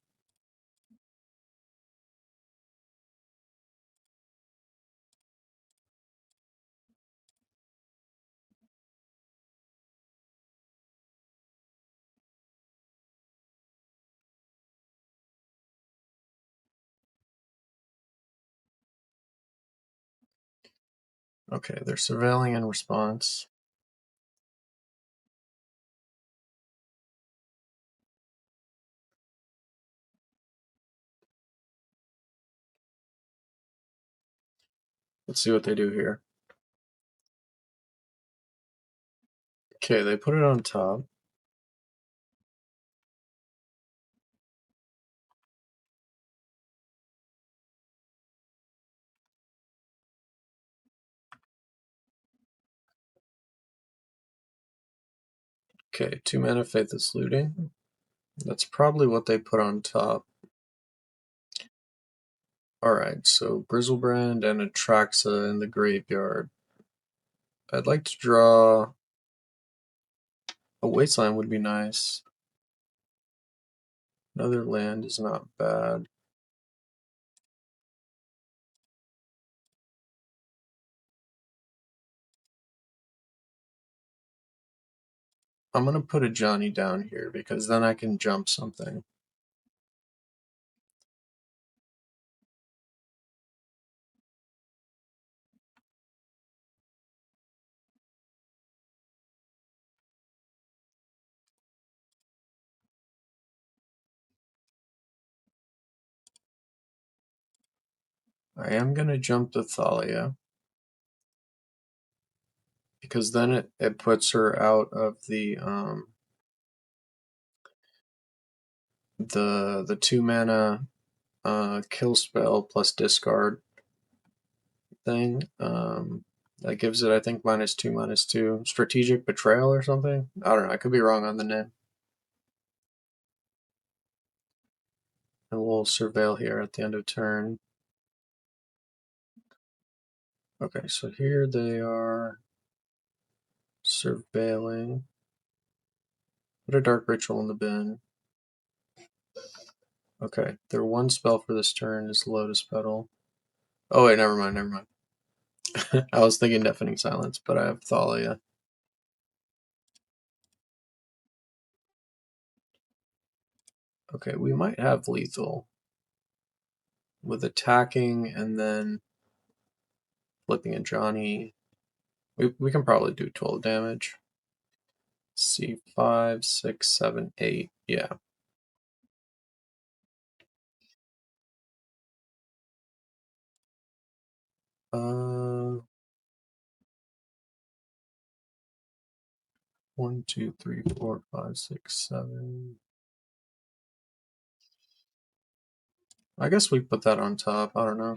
S1: Okay, they're surveilling in response. Let's see what they do here. Okay, they put it on top. Okay, 2 mana Faithless Looting. That's probably what they put on top. Alright, so Grizzlebrand and Atraxa in the graveyard. I'd like to draw a Wasteland would be nice. Another land is not bad. I'm gonna put a Johnny down here because then I can jump something. I am gonna jump the Thalia because then it puts her out of the 2 mana kill spell plus discard thing. That gives it, I think, -2/-2. Strategic Betrayal or something? I don't know, I could be wrong on the name. And we'll surveil here at the end of turn. Okay, so here they are surveilling. Put a Dark Ritual in the bin. Okay, their one spell for this turn is Lotus Petal. Oh wait, never mind. I was thinking Deafening Silence, but I have Thalia. Okay, we might have lethal with attacking and then flipping a Johnny. We can probably do 12 damage. See, 5, 6, 7, 8. Yeah. Uh, 1, 2, 3, 4, 5, 6, 7. I guess we put that on top. I don't know.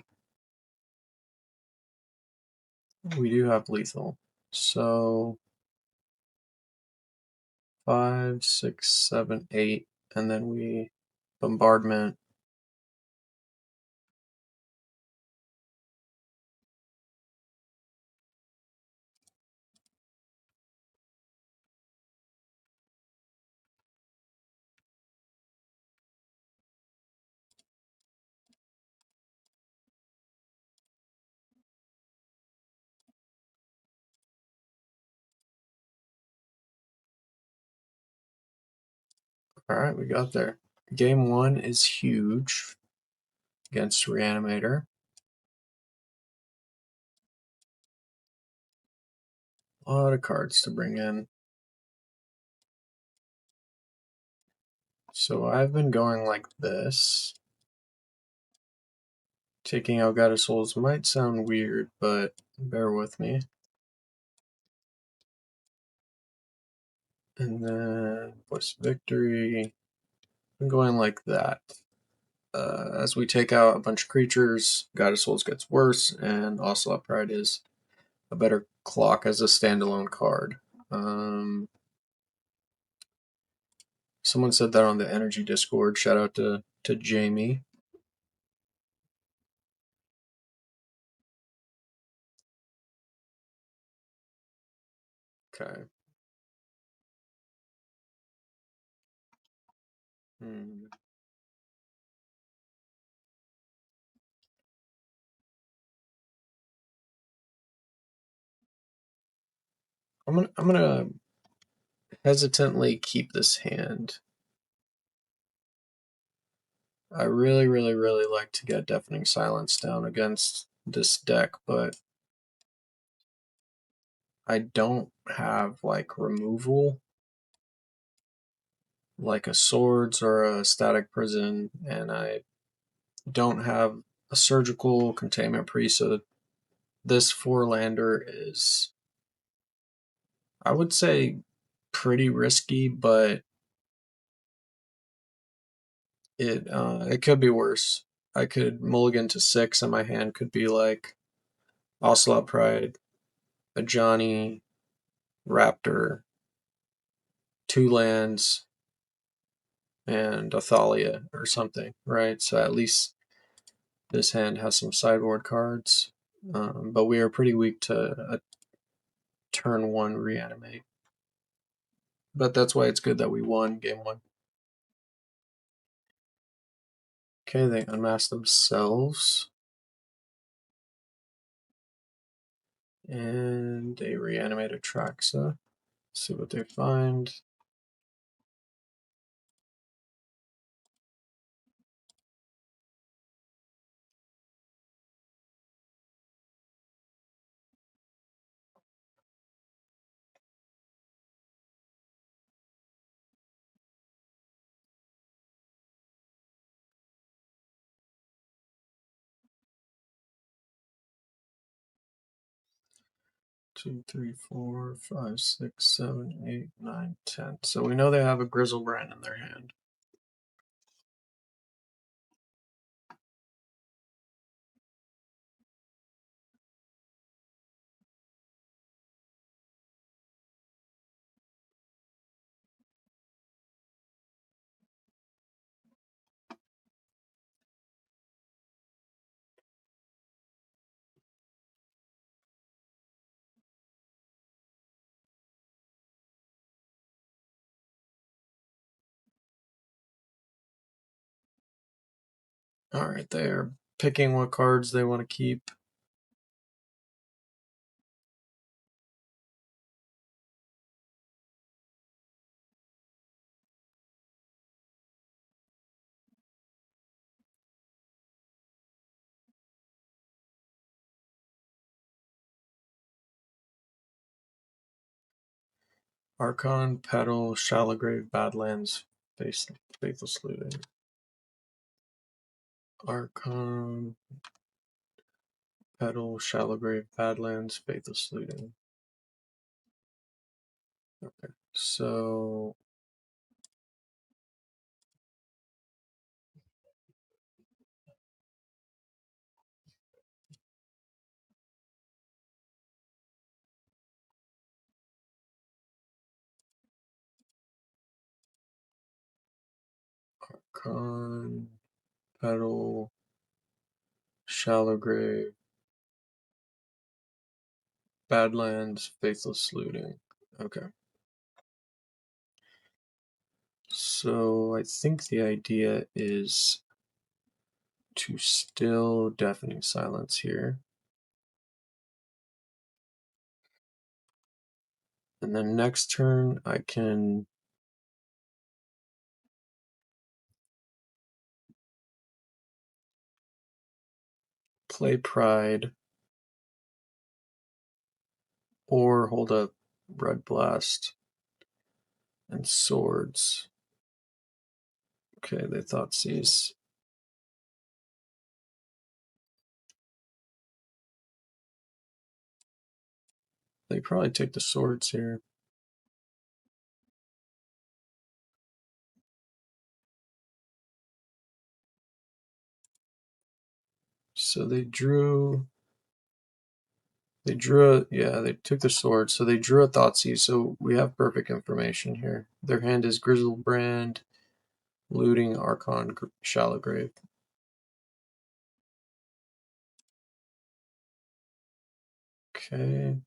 S1: We do have lethal. So 5, 6, 7, 8, and then we bombardment. All right, we got there. Game 1 is huge against Reanimator. A lot of cards to bring in. So I've been going like this. Taking out God of Souls might sound weird, but bear with me. And then Bliss Victory. I'm going like that. As we take out a bunch of creatures, God of Souls gets worse, and Ocelot Pride is a better clock as a standalone card. Someone said that on the Energy Discord. Shout out to Jamie. Okay. Hmm. I'm gonna hesitantly keep this hand. I really, really, really like to get Deafening Silence down against this deck, but I don't have like removal, like a Swords or a Static Prison, and I don't have a Surgical Containment Priest, so this 4-lander is, I would say, pretty risky, but it could be worse. I could mulligan to 6, and my hand could be like Ocelot Pride, a Johnny, Raptor, 2 lands, and a Thalia or something, right? So at least this hand has some sideboard cards, but we are pretty weak to a turn 1 reanimate. But that's why it's good that we won game 1. Okay, they unmask themselves. And they reanimate Atraxa. See what they find. Two, three, four, five, six, 7, 8, 9, 10. So we know they have a 𝐬𝐮𝐫𝐞 in their hand. Alright, they are picking what cards they want to keep. Archon, Petal, Shallowgrave, Badlands, Faithless Looting. Archon, Petal, Shallowgrave, Badlands, Faithless Looting. Okay, so Archon, Petal, Shallowgrave, Badlands, Faithless Looting. Okay. So I think the idea is to still Deafening Silence here. And then next turn I can play Pride or hold up Red Blast and Swords. Okay, they 𝐻𝐸𝐲. They probably take the Swords here. So they took the Sword, so they drew a 𝐻𝐸𝐲, so we have perfect information here. Their hand is Grizzlebrand, Looting, Archon, Shallowgrave. Okay.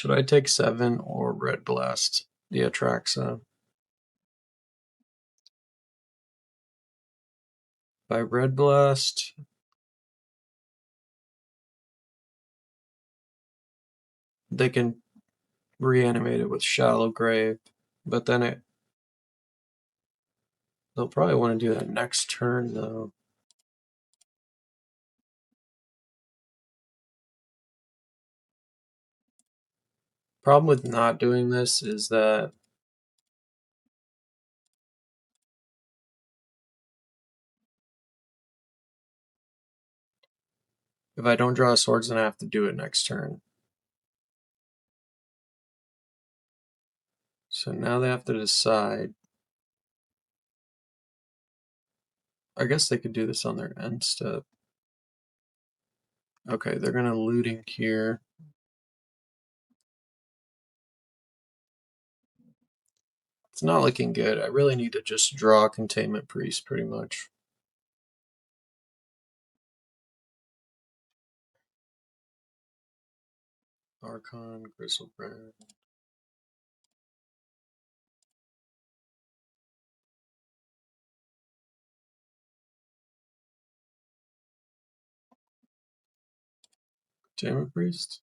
S1: Should I take 7 or Red Blast the 𝐿𝐼𝐼𝐼𝐼𝐿? By Red Blast, they can reanimate it with Shallow Grave, but then they'll probably want to do that next turn though. Problem with not doing this is that if I don't draw swords, then I have to do it next turn. So now they have to decide. I guess they could do this on their end step. Okay, they're gonna looting here. It's not looking good. I really need to just draw Containment Priest pretty much. Archon, Grizzlebrand. Containment Priest?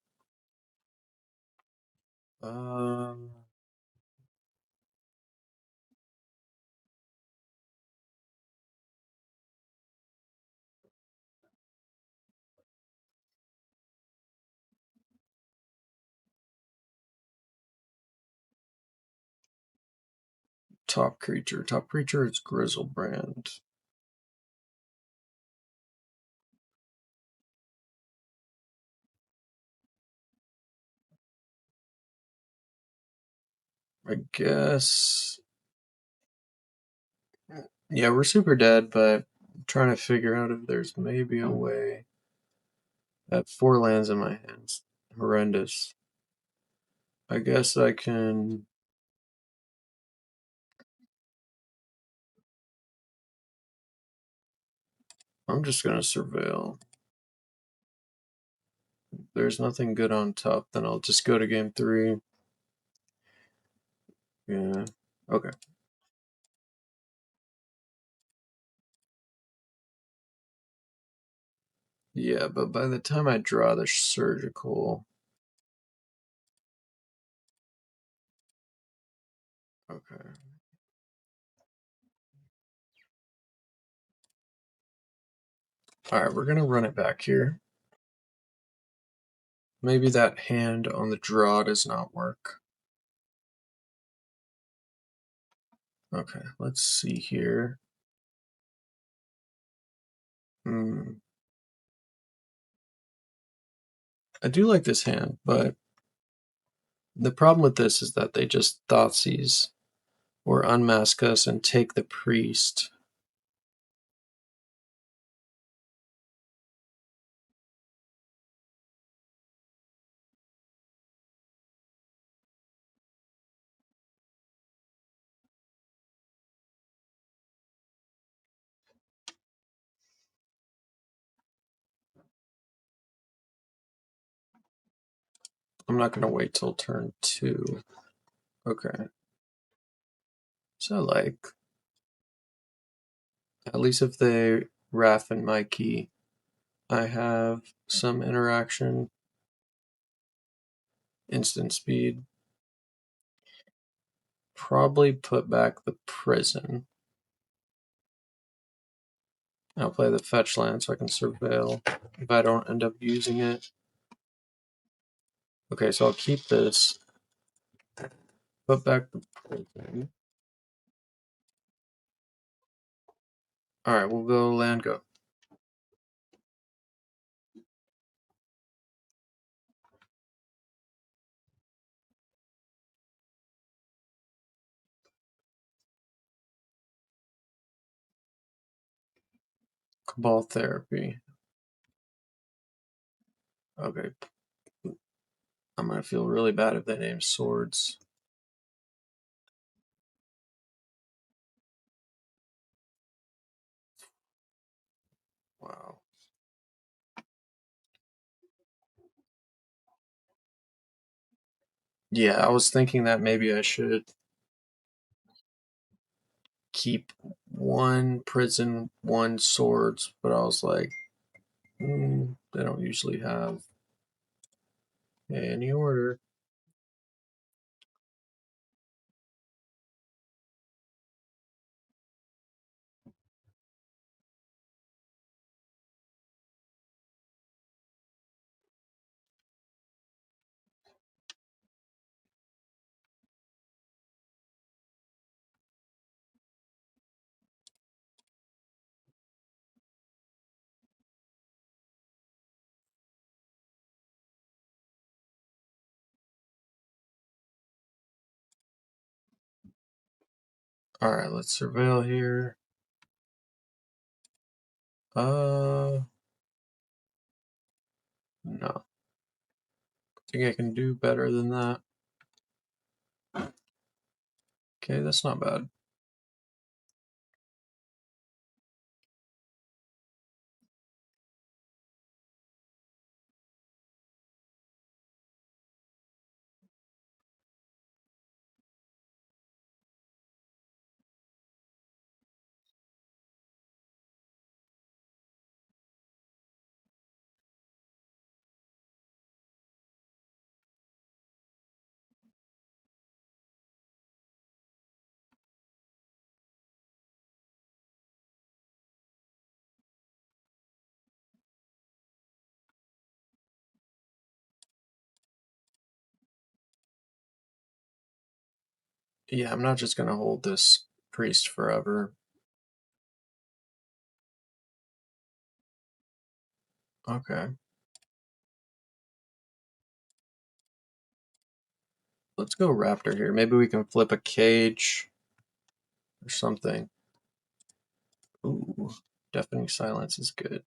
S1: Top creature. Top creature is Grizzlebrand. I guess. Yeah, we're super dead, but I'm trying to figure out if there's maybe a way. I have 4 lands in my hands. Horrendous. I guess I can. I'm just gonna surveil. If there's nothing good on top, then I'll just go to game 3. Yeah. Okay. Yeah, but by the time I draw the 𝐬𝐮𝐬𝐫𝐠𝐞𝐭. Okay. Alright, we're gonna run it back here. Maybe that hand on the draw does not work. Okay, let's see here. I do like this hand, but the problem with this is that they just Thoughtseize or unmask us and take the priest. I'm not going to wait till turn 2. Okay. So, like, at least if they Wrath and my key, I have some interaction, instant speed. Probably put back the prison. I'll play the fetch land so I can surveil if I don't end up using it. Okay, so I'll keep this. Put back the prison. Alright, we'll go land go. Cabal Therapy. Okay. I'm gonna feel really bad if they name swords. Wow. Yeah, I was thinking that maybe I should keep one prison, one swords, but I was like, they don't usually have any order. All right, let's surveil here. No. I think I can do better than that. Okay, that's not bad. Yeah, I'm not just gonna hold this priest forever. Okay. Let's go Raptor here. Maybe we can flip a cage or something. Ooh, Deafening Silence is good.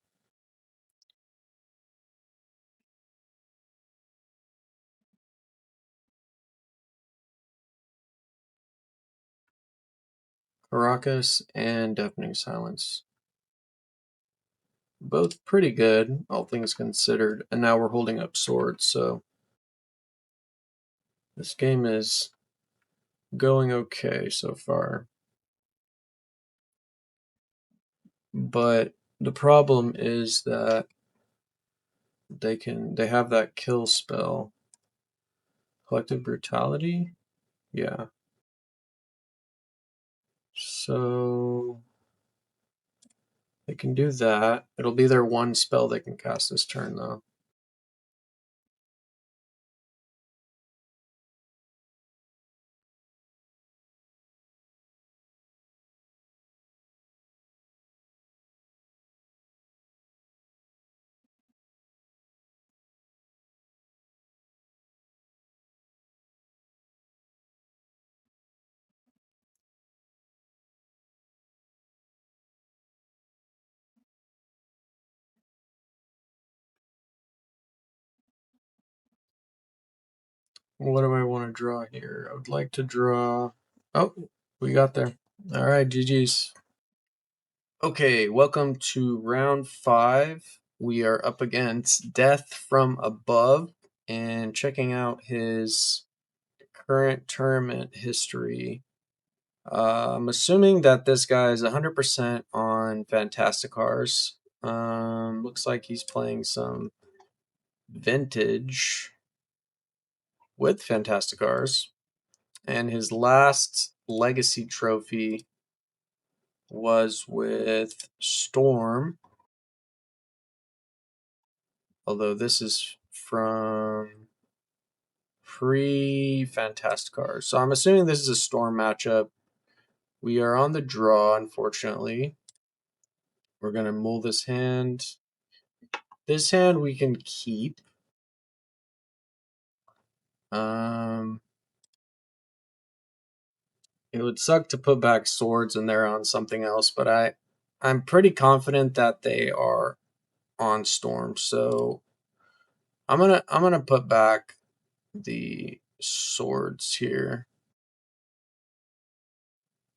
S1: Caracas and Deafening Silence. Both pretty good, all things considered. And now we're holding up swords, so this game is going okay so far. But the problem is that they have that kill spell. Collective Brutality? Yeah. So they can do that. It'll be their one spell they can cast this turn, though. What do I want to draw here? I would like to draw... Oh, we got there. All right, GG's. Okay, welcome to round 5. We are up against Death from Above and checking out his current tournament history. I'm assuming that this guy is 100% on Fantasticars. Looks like he's playing some vintage with Fantasticars. And his last Legacy trophy was with Storm. Although this is from pre-Fantasticar. So I'm assuming this is a Storm matchup. We are on the draw, unfortunately. We're going to mull this hand. This hand we can keep. It would suck to put back swords in there on something else, but I'm pretty confident that they are on Storm. So I'm gonna put back the swords here.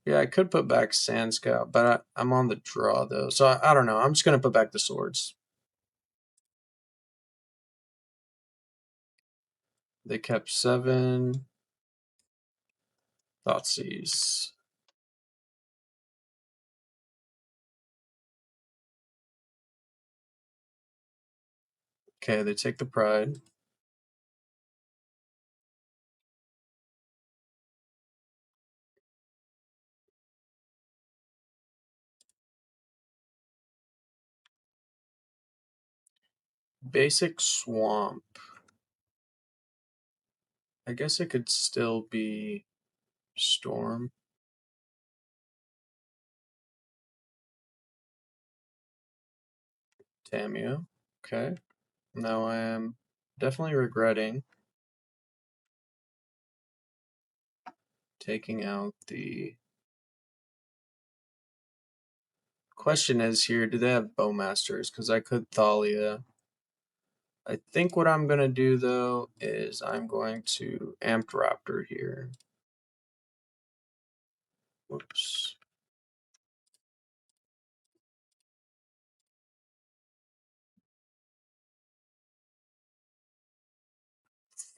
S1: Yeah, I could put back Sand Scout, but I'm on the draw though, so I don't know. I'm just gonna put back the swords. They kept 7. 𝐻𝐶𝐧. Okay, they take the pride. Basic swamp. I guess it could still be storm. Tamiya. Okay. Now I am definitely regretting taking out the question is here, do they have Bowmasters? Because I could Thalia. I think what I'm going to do, though, is I'm going to Amped Raptor here. Whoops.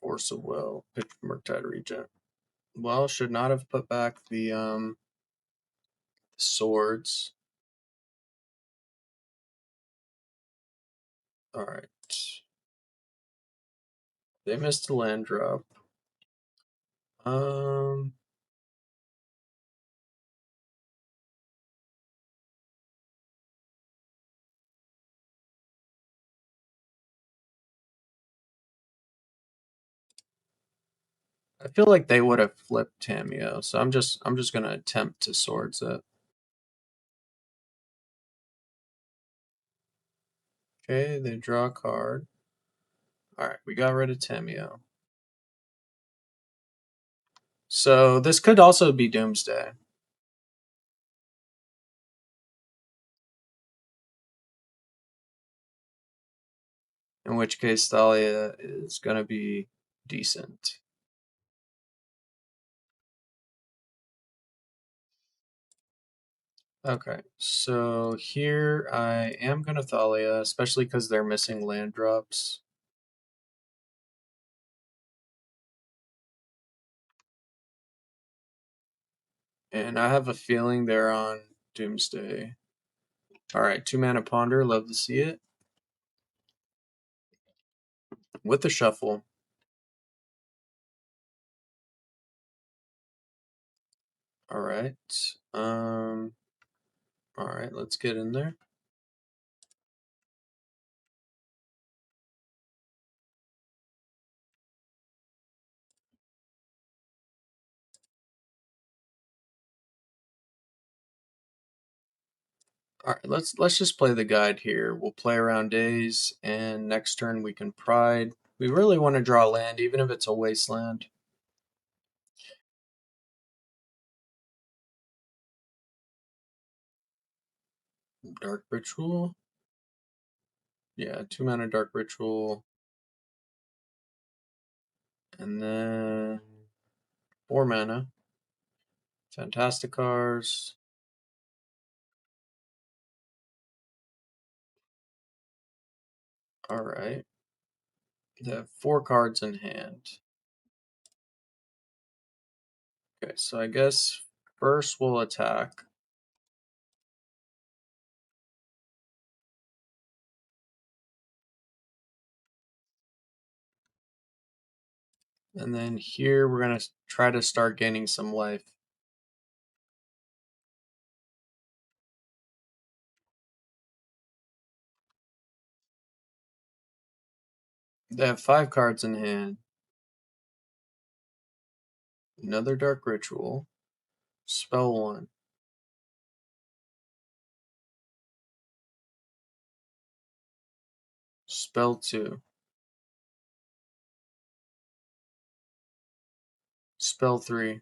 S1: Force of Will. Pick Murktide Regent. Well, should not have put back the swords. Alright. They missed a land drop. Um, I feel like they would have flipped Tamiyo, so I'm just gonna attempt to swords it. Okay, they draw a card. Alright, we got rid of Tamiyo. So this could also be Doomsday. In which case Thalia is gonna be decent. Okay, so here I am gonna Thalia, especially because they're missing land drops. And I have a feeling they're on Doomsday. Alright, 2-mana Ponder, love to see it. With the shuffle. Alright. Alright, let's get in there. Alright, let's just play the guide here. We'll play around days, and next turn we can Pride. We really want to draw land, even if it's a wasteland. Dark Ritual. Yeah, 2-mana Dark Ritual. And then 4-mana. Fantasticars. Alright. They have 4 cards in hand. Okay, so I guess first we'll attack. And then here we're going to try to start gaining some life. They have 5 cards in hand. Another Dark Ritual. Spell 1. Spell 2. Spell 3.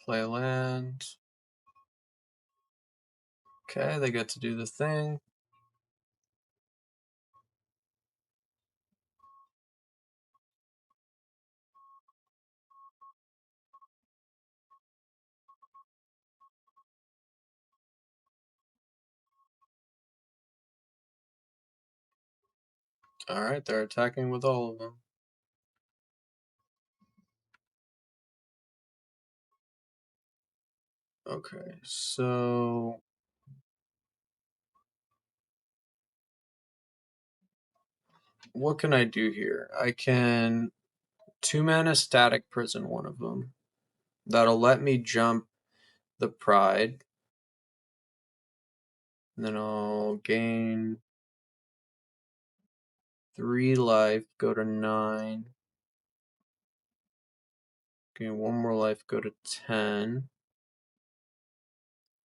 S1: Play a land. Okay, they get to do the thing. Alright, they're attacking with all of them. Okay, so what can I do here? I can 2-mana Static Prison one of them. That'll let me jump the Pride. And then I'll gain 3 life, go to 9. Gain 1 more life, go to 10.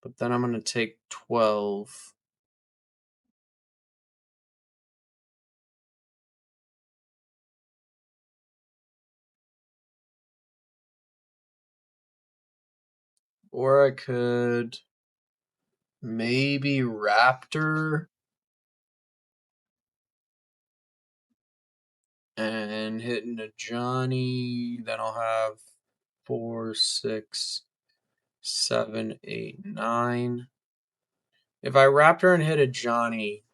S1: But then I'm going to take 12. Or I could maybe Raptor and hit into Johnny. Then I'll have 4, 6, 7, 8, 9. If I Raptor and hit a Johnny,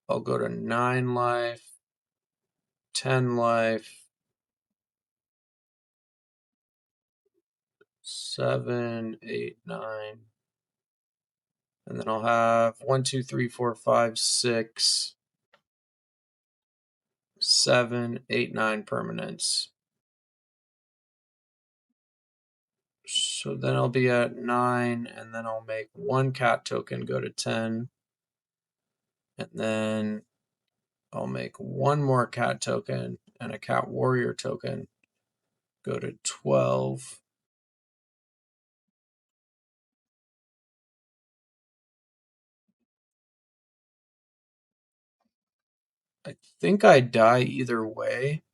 S1: I'll go to 9 life, 10 life, 7, 8, 9. And then I'll have 1, 2, 3, 4, 5, 6, 7, 8, 9 permanents. So then I'll be at 9, and then I'll make 1 cat token go to 10. And then I'll make 1 more cat token and a cat warrior token go to 12. I think I die either way.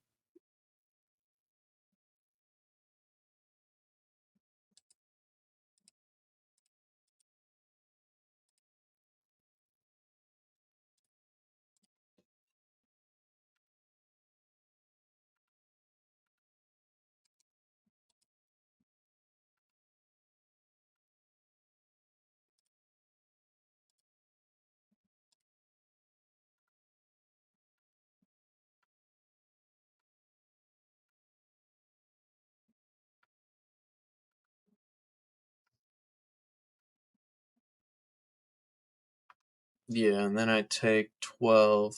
S1: Yeah, and then I take 12.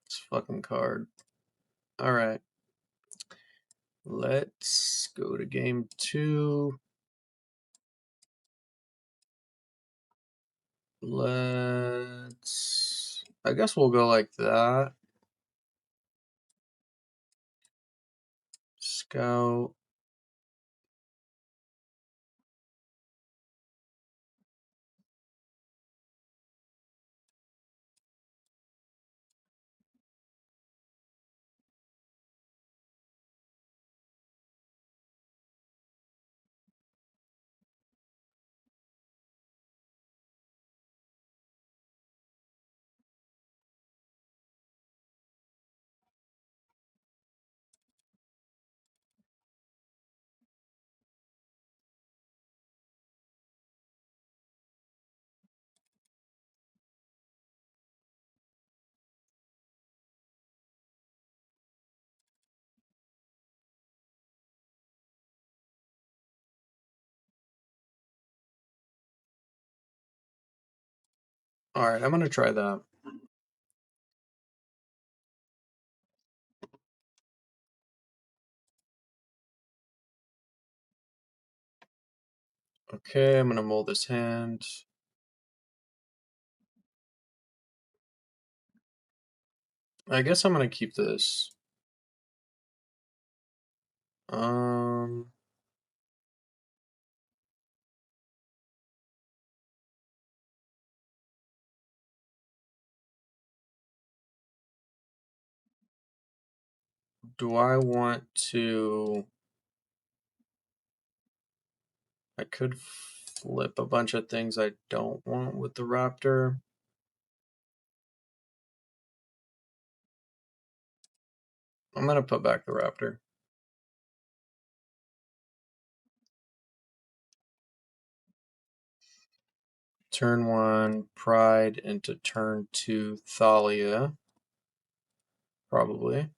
S1: This fucking card. Alright. Let's go to game 2. I guess we'll go like that. Scout. Alright, I'm gonna try that. Okay, I'm gonna mold this hand. I guess I'm gonna keep this. Um, do I want to... I could flip a bunch of things I don't want with the Raptor. I'm gonna put back the Raptor. Turn 1, Pride into turn 2, Thalia. Probably.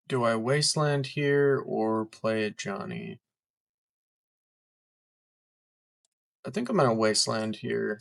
S1: Do I Wasteland here or play a Johnny? I think I'm gonna Wasteland here.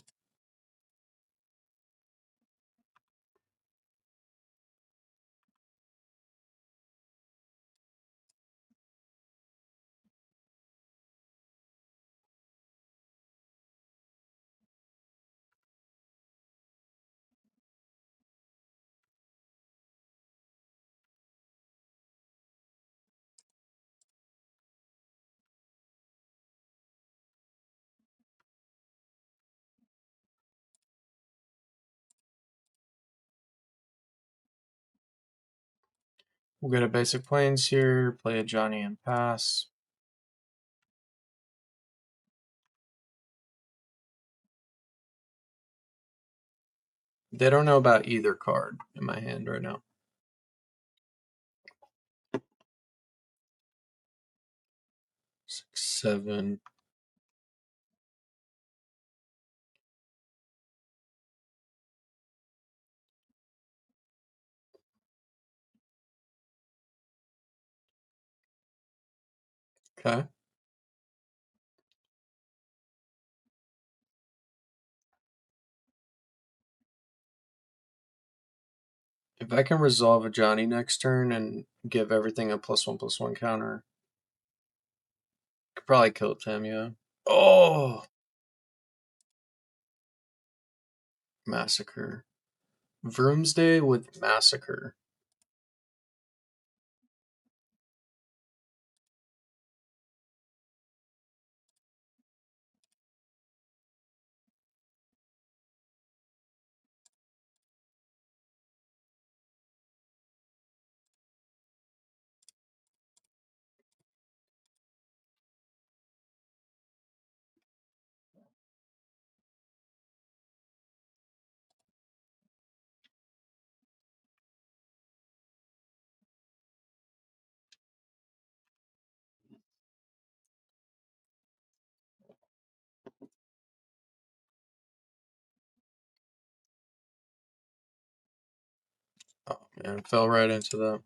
S1: We'll get a basic plains here, play a Johnny and pass. They don't know about either card in my hand right now. 6, 7. Okay. If I can resolve a Johnny next turn and give everything a +1/+1 counter, could probably kill Tamiya. Oh! Massacre. Vroomsday with Massacre. Oh man, fell right into that.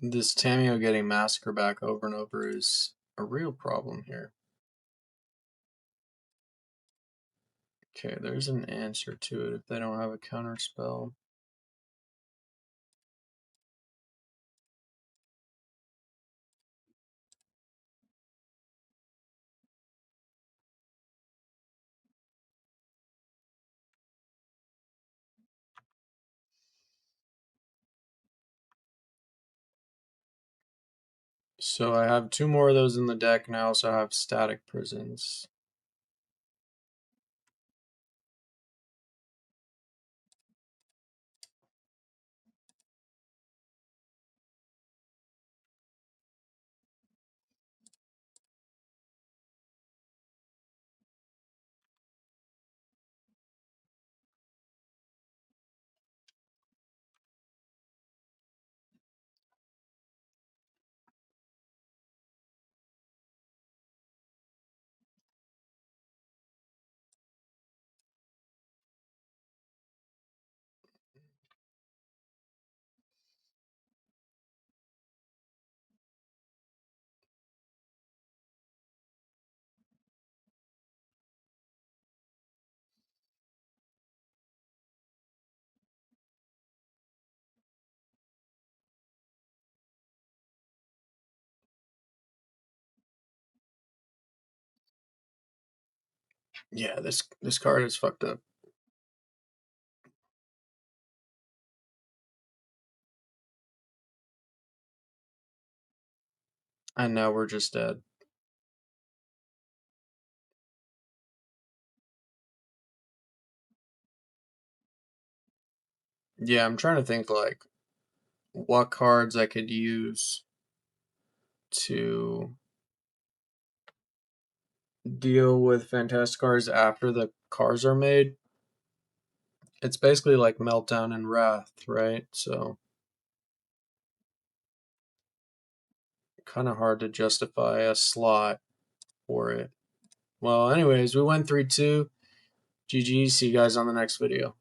S1: This Tamiyo getting Massacre back over and over is a real problem here. Okay, there's an answer to it if they don't have a counter spell. So I have 2 more of those in the deck, and I also have Static Prisons. Yeah, this card is fucked up. And now we're just dead. Yeah, I'm trying to think like what cards I could use to deal with Fantasticars after the cars are made. It's basically like Meltdown and Wrath, right? So kind of hard to justify a slot for it. Well, anyways, we went 3-2. GG. See you guys on the next video.